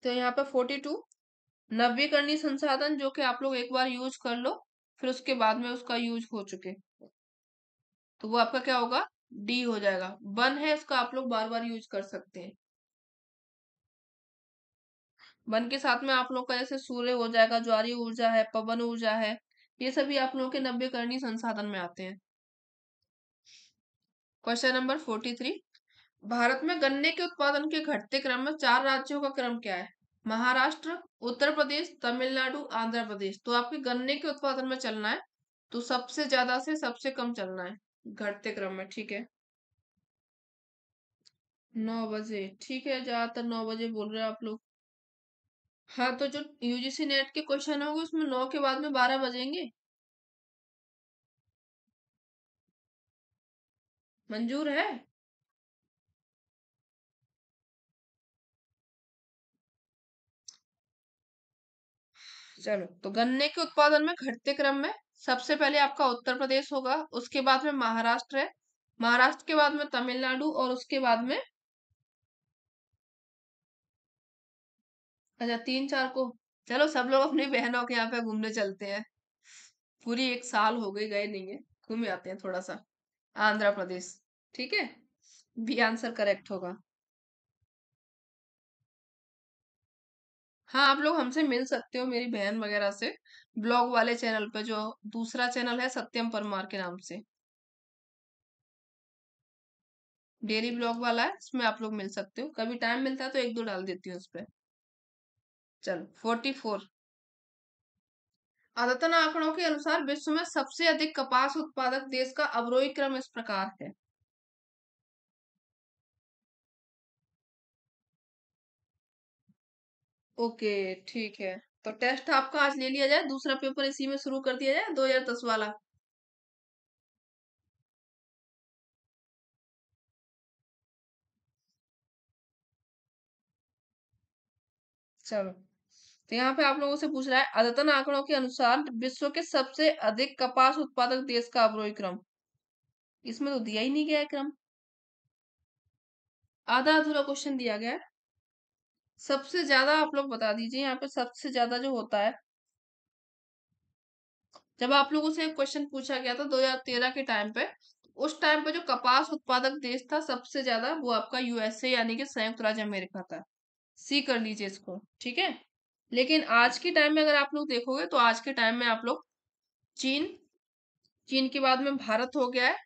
तो यहाँ पे 42, नवीकरणीय संसाधन जो कि आप लोग एक बार यूज कर लो, फिर उसके बाद में उसका यूज हो चुके, तो वो आपका क्या होगा? डी हो जाएगा। वन है, इसका आप लोग बार बार यूज कर सकते हैं। वन के साथ में आप लोग का जैसे सूर्य हो जाएगा, ज्वारीय ऊर्जा है, पवन ऊर्जा है, ये सभी आप लोगों के नवीकरणीय संसाधन में आते हैं। Question number 43। भारत में गन्ने के उत्पादन के घटते क्रम में 4 राज्यों का क्रम क्या है? महाराष्ट्र, उत्तर प्रदेश, तमिलनाडु, आंध्र प्रदेश। तो आपके गन्ने के उत्पादन में चलना है, तो सबसे ज्यादा से सबसे कम चलना है घटते क्रम में, ठीक है। 9 बजे, ठीक है, ज्यादातर 9 बजे बोल रहे हैं आप लोग। हाँ, तो जो यूजीसी नेट के क्वेश्चन होंगे उसमें 9 के बाद में 12 बजेंगे। मंजूर है? चलो, तो गन्ने के उत्पादन में घटते क्रम में सबसे पहले आपका उत्तर प्रदेश होगा, उसके बाद में महाराष्ट्र है, महाराष्ट्र के बाद में तमिलनाडु, और उसके बाद में, अच्छा, 3 4 को। चलो, सब लोग अपनी बहनों के यहाँ पे घूमने चलते हैं। पूरी 1 साल हो गई गए नहीं है, घूम आते हैं थोड़ा सा। आंध्र प्रदेश, ठीक है, बी आंसर करेक्ट होगा। हाँ, आप लोग हमसे मिल सकते हो, मेरी बहन वगैरह से, ब्लॉग वाले चैनल पे, जो दूसरा चैनल है सत्यम परमार के नाम से, डेली ब्लॉग वाला है, इसमें आप लोग मिल सकते हो, कभी टाइम मिलता है तो एक दो डाल देती हूँ उस पर। चलो, 44। अद्यतन आंकड़ों के अनुसार विश्व में सबसे अधिक कपास उत्पादक देश का अवरोही क्रम इस प्रकार है। ओके, ठीक है। तो टेस्ट आपका आज ले लिया जाए, दूसरा पेपर इसी में शुरू कर दिया जाए, 2010 वाला। चलो, तो यहाँ पे आप लोगों से पूछ रहा है, अद्यतन आंकड़ों के अनुसार विश्व के सबसे अधिक कपास उत्पादक देश का अवरोही क्रम। इसमें तो दिया ही नहीं गया है क्रम, आधा अधूरा क्वेश्चन दिया गया है। सबसे ज्यादा आप लोग बता दीजिए, यहाँ पे सबसे ज्यादा जो होता है, जब आप लोगों से एक क्वेश्चन पूछा गया था 2013 के टाइम पे, उस टाइम पे जो कपास उत्पादक देश था सबसे ज्यादा, वो आपका यूएसए यानी कि संयुक्त राज्य अमेरिका था। सी कर लीजिए इसको, ठीक है। लेकिन आज के टाइम में अगर आप लोग देखोगे, तो आज के टाइम में आप लोग चीन, चीन के बाद में भारत हो गया है,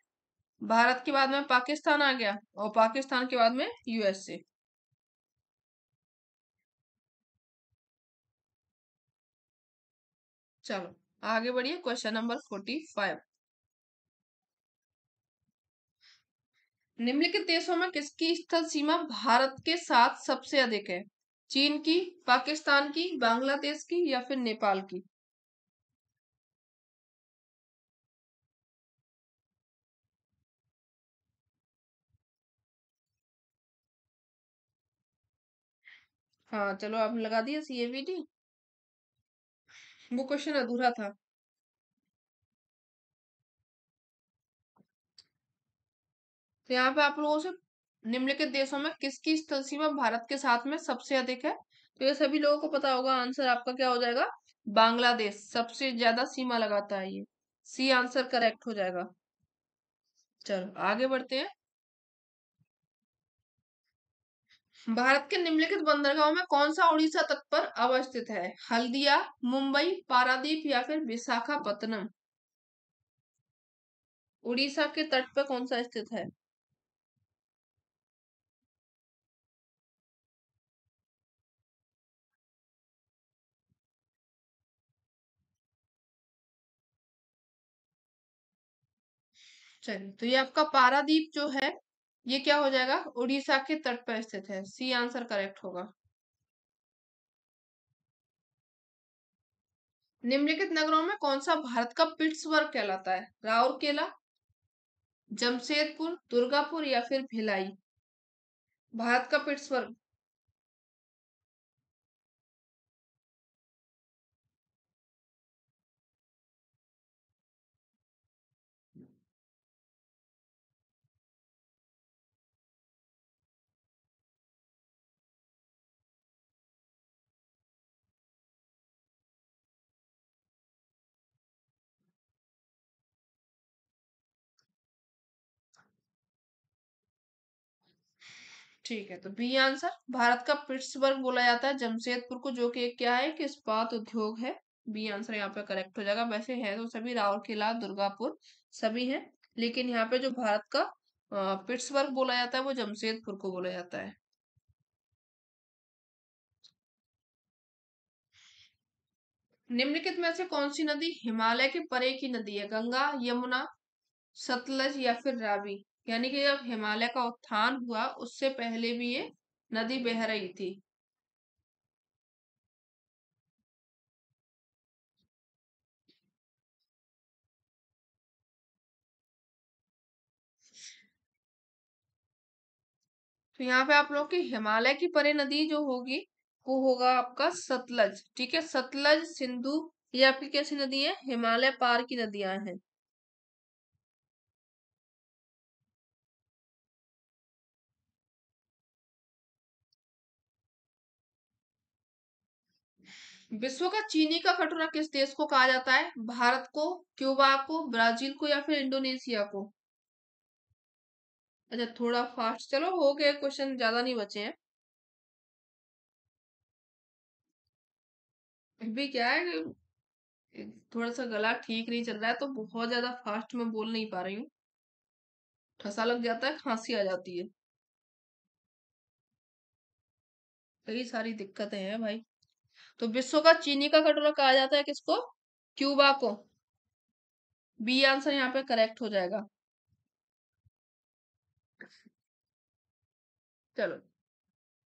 भारत के बाद में पाकिस्तान आ गया, और पाकिस्तान के बाद में यूएसए। चलो, आगे बढ़िए, क्वेश्चन नंबर 45। निम्नलिखित देशों में किसकी स्थल सीमा भारत के साथ सबसे अधिक है? चीन की, पाकिस्तान की, बांग्लादेश की या फिर नेपाल की? हाँ चलो, आपने लगा दिया CAVT। वो क्वेश्चन अधूरा था। तो यहाँ पे आप लोगों से निम्नलिखित देशों में किसकी स्थल सीमा भारत के साथ में सबसे अधिक है, तो ये सभी लोगों को पता होगा। आंसर आपका क्या हो जाएगा? बांग्लादेश सबसे ज्यादा सीमा लगाता है ये। सी आंसर करेक्ट हो जाएगा। चलो आगे बढ़ते हैं। भारत के निम्नलिखित बंदरगाहों में कौन सा उड़ीसा तट पर अवस्थित है? हल्दिया, मुंबई, पारादीप या फिर विशाखापत्तनम? उड़ीसा के तट पर कौन सा स्थित है? चलिए, तो ये आपका पारादीप जो है, ये क्या हो जाएगा? उड़ीसा के तट पर स्थित है। सी आंसर करेक्ट होगा। निम्नलिखित नगरों में कौन सा भारत का पिट्सबर्ग कहलाता है? राउरकेला, जमशेदपुर, दुर्गापुर या फिर भिलाई? भारत का पिट्सबर्ग। ठीक है, तो बी आंसर, भारत का पिट्सबर्ग बोला जाता है जमशेदपुर को, जो कि एक क्या है कि इस्पात उद्योग है। बी आंसर यहाँ पे करेक्ट हो जाएगा। वैसे है तो सभी राउरकेला, दुर्गापुर सभी हैं, लेकिन यहाँ पे जो भारत का पिट्सबर्ग बोला जाता है वो जमशेदपुर को बोला जाता है। निम्नलिखित में से कौन सी नदी हिमालय के परे की नदी है? गंगा, यमुना, सतलज या फिर रावी? यानी कि जब हिमालय का उत्थान हुआ उससे पहले भी ये नदी बह रही थी। तो यहाँ पे आप लोग की हिमालय की परे नदी जो होगी वो होगा आपका सतलज। ठीक है, सतलज, सिंधु, ये आपकी कैसी नदी है? हिमालय पार की नदियां हैं। विश्व का चीनी का कटोरा किस देश को कहा जाता है? भारत को, क्यूबा को, ब्राजील को या फिर इंडोनेशिया को? अच्छा, थोड़ा फास्ट चलो, हो गए क्वेश्चन, ज्यादा नहीं बचे हैं। अभी क्या है कि थोड़ा सा गला ठीक नहीं चल रहा है, तो बहुत ज्यादा फास्ट में बोल नहीं पा रही हूँ। ठसा लग जाता है, खांसी आ जाती है, कई सारी दिक्कतें हैं भाई। तो विश्व का चीनी का कटोरा कहा जाता है किसको? क्यूबा को। बी आंसर यहाँ पे करेक्ट हो जाएगा। चलो,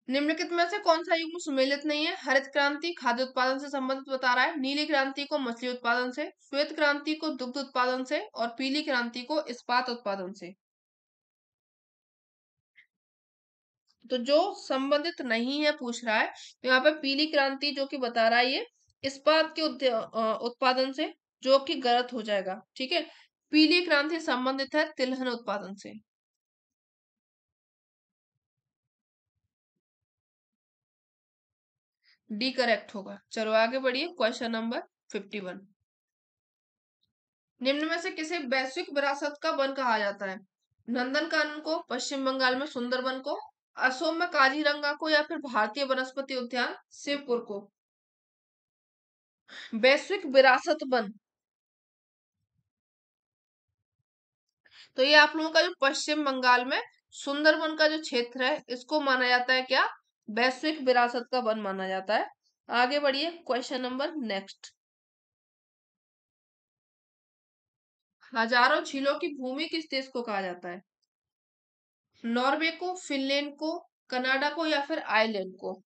निम्नलिखित में से कौन सा युग्म सुमेलित नहीं है? हरित क्रांति खाद्य उत्पादन से संबंधित बता रहा है, नीली क्रांति को मछली उत्पादन से, श्वेत क्रांति को दुग्ध उत्पादन से और पीली क्रांति को इस्पात उत्पादन से? तो जो संबंधित नहीं है पूछ रहा है, तो यहाँ पे पीली क्रांति जो कि बता रहा है ये इस्पात के उत्पादन से, जो कि गलत हो जाएगा। ठीक है, पीली क्रांति संबंधित है तिलहन उत्पादन से। डी करेक्ट होगा। चलो आगे बढ़िए, क्वेश्चन नंबर 51। निम्न में से किसे वैश्विक विरासत का वन कहा जाता है? नंदनकानन को, पश्चिम बंगाल में सुंदरबन को, असम में काजीरंगा को या फिर भारतीय वनस्पति उद्यान शिवपुर को? वैश्विक विरासत वन, तो ये आप लोगों का जो पश्चिम बंगाल में सुंदरबन का जो क्षेत्र है, इसको माना जाता है क्या? वैश्विक विरासत का वन माना जाता है। आगे बढ़िए, क्वेश्चन नंबर नेक्स्ट। हजारों झीलों की भूमि किस देश को कहा जाता है? नॉर्वे को, फिनलैंड को, कनाडा को या फिर आयरलैंड को?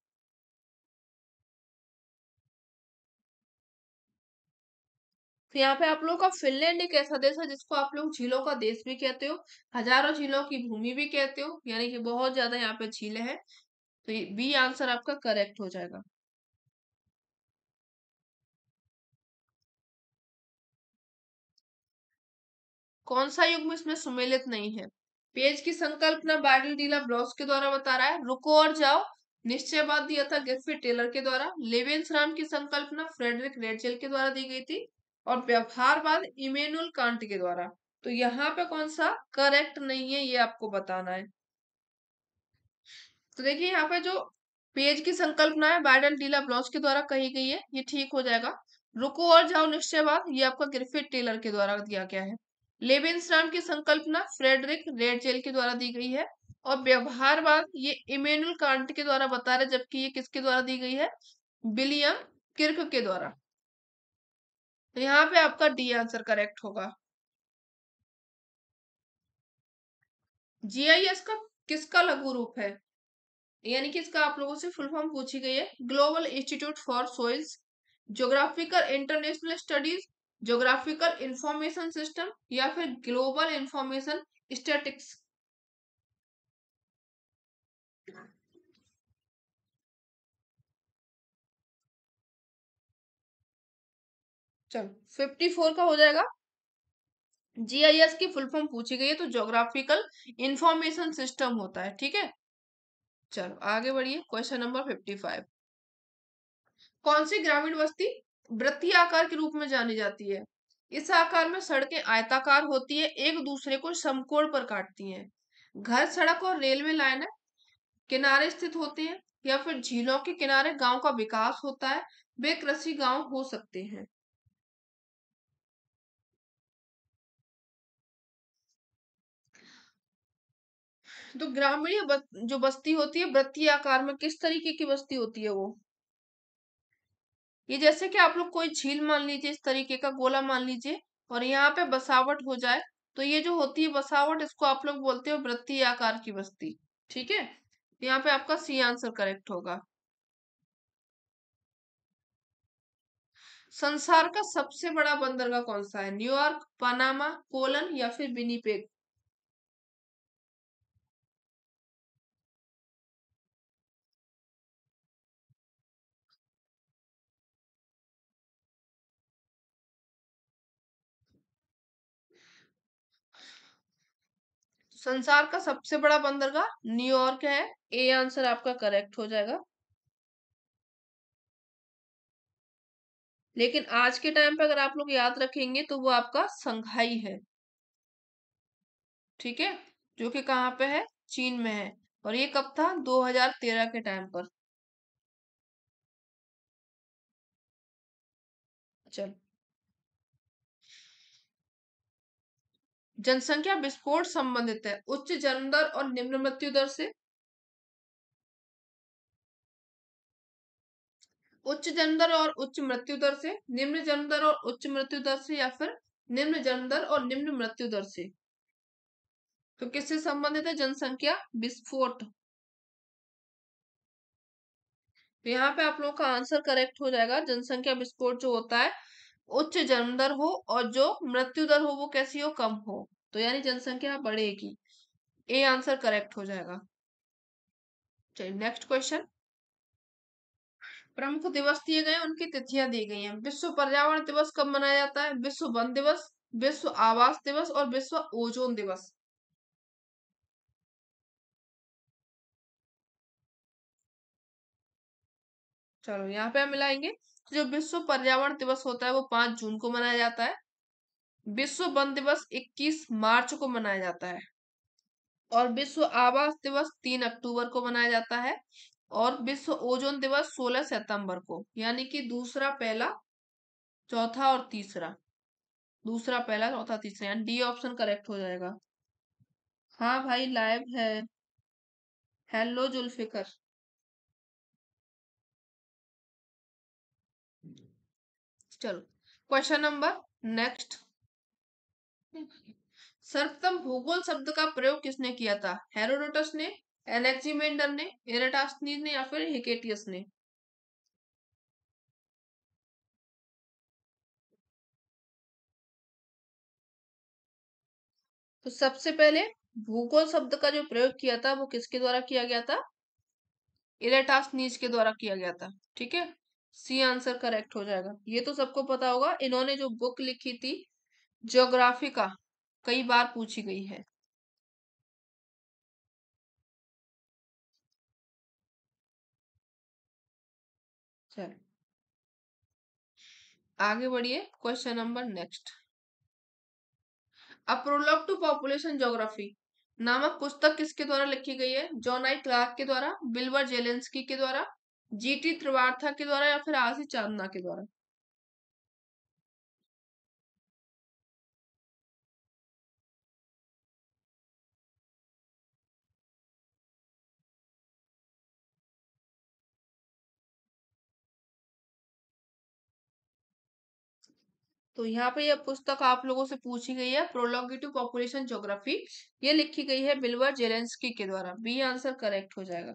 तो यहाँ पे आप लोगों का फिनलैंड एक ऐसा देश है जिसको आप लोग झीलों का देश भी कहते हो, हजारों झीलों की भूमि भी कहते हो, यानी कि बहुत ज्यादा यहाँ पे झीलें हैं। तो ये बी आंसर आपका करेक्ट हो जाएगा। कौन सा युग्म इसमें सुमेलित नहीं है? पेज की संकल्पना बार्टल डीला ब्रॉस के द्वारा बता रहा है, रुको और जाओ निश्चयवाद दिया था गिरफिट टेलर के द्वारा, लेवेंसराम की संकल्पना फ्रेडरिक रेडजेल के द्वारा दी गई थी, और व्यवहारवाद इमेनुअल कांट के द्वारा। तो यहाँ पे कौन सा करेक्ट नहीं है ये आपको बताना है। तो देखिए यहाँ पे जो पेज की संकल्पना है बार्टल डीला ब्रॉस के द्वारा कही गई है, ये ठीक हो जाएगा। रुको और जाओ निश्चयवाद ये आपका ग्रिफिथ टेलर के द्वारा दिया गया है। लेविन्सराम की संकल्पना फ्रेडरिक रेडजेल के द्वारा दी गई है, और व्यवहारवाद ये इमेनुअल कांट के द्वारा बता रहे, जबकि ये किसके द्वारा दी गई है? विलियम किर्क के द्वारा। तो यहाँ पे आपका डी आंसर करेक्ट होगा। जीआईएस का किसका लघु रूप है? यानी कि इसका आप लोगों से फुल फॉर्म पूछी गई है, global institute for soils, geographical international studies, geographical information system या फिर ग्लोबल इंफॉर्मेशन स्टैटिक्स। चलो 54 का हो जाएगा। जीआईएस की फुल फॉर्म पूछी गई है तो ज्योग्राफिकल इंफॉर्मेशन सिस्टम होता है, ठीक है। चलो आगे बढ़िए, क्वेश्चन नंबर 55। कौन सी ग्रामीण बस्ती वृत्तीय आकार के रूप में जानी जाती है? इस आकार में सड़कें आयताकार होती है, एक दूसरे को समकोण पर काटती हैं। घर, सड़क और रेलवे लाइन किनारे स्थित होते हैं, या फिर झीलों के किनारे गांव का विकास होता है। वे कृषि गांव हो सकते हैं। तो ग्रामीण जो बस्ती होती है वृत्तीय आकार में, किस तरीके की बस्ती होती है वो? ये जैसे कि आप लोग कोई झील मान लीजिए, इस तरीके का गोला मान लीजिए, और यहाँ पे बसावट हो जाए, तो ये जो होती है बसावट, इसको आप लोग बोलते हो वृत्तीय आकार की बस्ती, ठीक है। यहाँ पे आपका सी आंसर करेक्ट होगा। संसार का सबसे बड़ा बंदरगाह कौन सा है? न्यूयॉर्क, पनामा, कोलन या फिर विनीपेग? संसार का सबसे बड़ा बंदरगाह न्यूयॉर्क है, ए आंसर आपका करेक्ट हो जाएगा। लेकिन आज के टाइम पे अगर आप लोग याद रखेंगे तो वो आपका संघाई है, ठीक है, जो कि कहाँ पे है? चीन में है। और ये कब था? 2013 के टाइम पर। चल, जनसंख्या विस्फोट संबंधित है उच्च जन्म दर और निम्न मृत्यु दर से। उच्च जन्म दर और उच्च मृत्यु दर से, निम्न जन्म दर और उच्च मृत्यु दर से, या फिर निम्न जन्म दर और निम्न मृत्यु दर से? तो किससे संबंधित है जनसंख्या विस्फोट? तो यहाँ पे आप लोगों का आंसर करेक्ट हो जाएगा। जनसंख्या विस्फोट जो होता है, उच्च जन्म दर हो और जो मृत्यु दर हो वो कैसी हो? कम हो, तो यानी जनसंख्या बढ़ेगी। ए आंसर करेक्ट हो जाएगा। चलिए नेक्स्ट क्वेश्चन। प्रमुख दिवस दिए गए, उनकी तिथियां दी गई हैं। विश्व पर्यावरण दिवस कब मनाया जाता है? विश्व वन दिवस, विश्व आवास दिवस और विश्व ओजोन दिवस? चलो यहाँ पे हम मिलाएंगे। जो विश्व पर्यावरण दिवस होता है वो 5 जून को मनाया जाता है। विश्व वन दिवस 21 मार्च को मनाया जाता है। और विश्व आवास दिवस 3 अक्टूबर को मनाया जाता है। और विश्व ओजोन दिवस 16 सितंबर को, यानी कि दूसरा, पहला, चौथा और तीसरा। दूसरा, पहला, चौथा, तीसरा, यानी डी ऑप्शन करेक्ट हो जाएगा। हाँ भाई लाइव है। हेलो जुल्फिकर। चलो क्वेश्चन नंबर नेक्स्ट। सर्वप्रथम भूगोल शब्द का प्रयोग किसने किया था? हेरोडोटस ने, एनेक्सीमेंडर ने, एराटोस्थेनीज ने या फिर हिकेटियस ने? तो सबसे पहले भूगोल शब्द का जो प्रयोग किया था वो किसके द्वारा किया गया था? इरेटास्थनीज के द्वारा किया गया था। ठीक है, सी आंसर करेक्ट हो जाएगा। ये तो सबको पता होगा, इन्होंने जो बुक लिखी थी ज्योग्राफी का, कई बार पूछी गई है। चल आगे बढ़िए, question number next. A prologue to population geography नामक पुस्तक किसके द्वारा लिखी गई है? जॉन आई क्लार्क के द्वारा, बिल्बर जेलेंस्की के द्वारा, जीटी त्रिवार्था के द्वारा या फिर आशी चांदना के द्वारा? तो यहाँ पे यह पुस्तक आप लोगों से पूछी गई है, प्रोलॉग टू पॉपुलेशन ज्योग्राफी। ये लिखी गई है बिल्बर जेलेंस्की के द्वारा। बी आंसर करेक्ट हो जाएगा।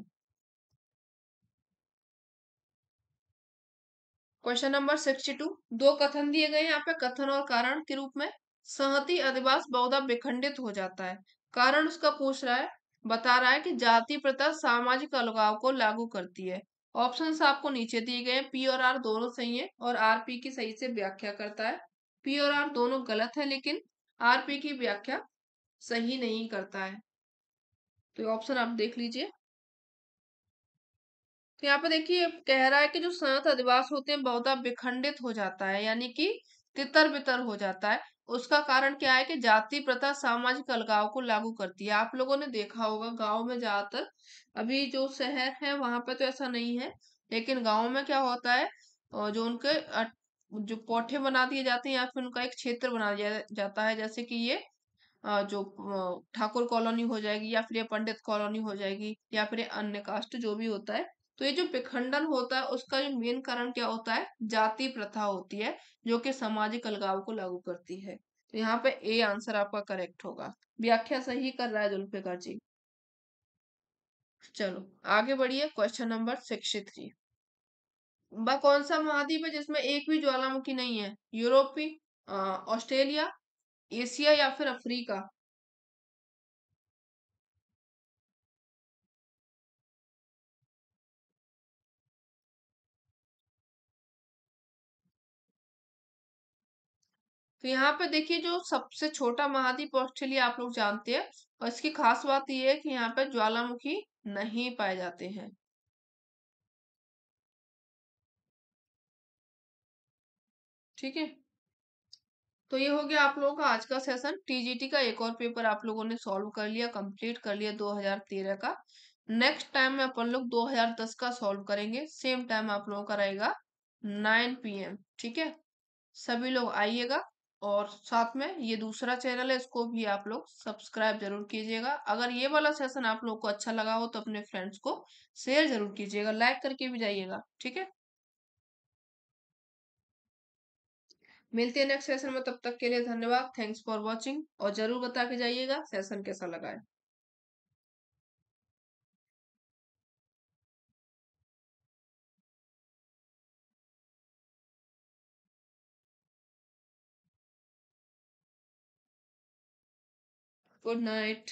Question number 62। दो कथन दिए गए हैं यहाँ पे, कथन और कारण के रूप में। सहती अधिवास बहुधा विखंडित हो जाता है, कारण उसका पूछ रहा है, बता रहा है कि जाति प्रथा सामाजिक अलगाव को लागू करती है। ऑप्शंस आपको नीचे दिए गए हैं, पी और आर दोनों सही है और आर पी की सही से व्याख्या करता है। पी और आर दोनों गलत है, लेकिन आर पी की व्याख्या सही नहीं करता है। तो ऑप्शन आप देख लीजिए। तो यहाँ पे देखिए कह रहा है कि जो संत अधिवास होते हैं बहुधा विखंडित हो जाता है, यानी कि तितर बितर हो जाता है। उसका कारण क्या है कि जाति प्रथा सामाजिक अलगाव को लागू करती है। आप लोगों ने देखा होगा गांव में ज्यादातर, अभी जो शहर है वहां पे तो ऐसा नहीं है, लेकिन गांव में क्या होता है, जो उनके जो कोठे बना दिए जाते हैं या फिर उनका एक क्षेत्र बना दिया जाता है, जैसे कि ये जो ठाकुर कॉलोनी हो जाएगी या फिर ये पंडित कॉलोनी हो जाएगी या फिर ये अन्य कास्ट जो भी होता है। तो ये जो विखंडन होता है उसका जो मेन कारण क्या होता है? जाति प्रथा होती है, जो कि सामाजिक अलगाव को लागू करती है। तो यहाँ पे ए आंसर आपका करेक्ट होगा। व्याख्या सही कर रहा है जुल्फिकार जी। चलो आगे बढ़िए, क्वेश्चन नंबर 63। वह कौन सा महाद्वीप है जिसमें एक भी ज्वालामुखी नहीं है? यूरोपी, ऑस्ट्रेलिया, एशिया या फिर अफ्रीका? तो यहाँ पे देखिए जो सबसे छोटा महाद्वीप ऑस्ट्रेलिया आप लोग जानते हैं, और इसकी खास बात यह है कि यहाँ पे ज्वालामुखी नहीं पाए जाते हैं। ठीक है, तो ये हो गया आप लोगों का आज का सेशन। टीजीटी का एक और पेपर आप लोगों ने सॉल्व कर लिया, कंप्लीट कर लिया 2013 का। नेक्स्ट टाइम में अपन लोग 2010 का सॉल्व करेंगे। सेम टाइम आप लोगों का रहेगा 9 PM। ठीक है, सभी लोग आइएगा। और साथ में ये दूसरा चैनल है, इसको भी आप लोग सब्सक्राइब जरूर कीजिएगा। अगर ये वाला सेशन आप लोग को अच्छा लगा हो तो अपने फ्रेंड्स को शेयर जरूर कीजिएगा, लाइक करके भी जाइएगा। ठीक है, मिलते हैं नेक्स्ट सेशन में, तब तक के लिए धन्यवाद। थैंक्स फॉर वॉचिंग, और जरूर बता के जाइएगा सेशन कैसा लगा है। Good night.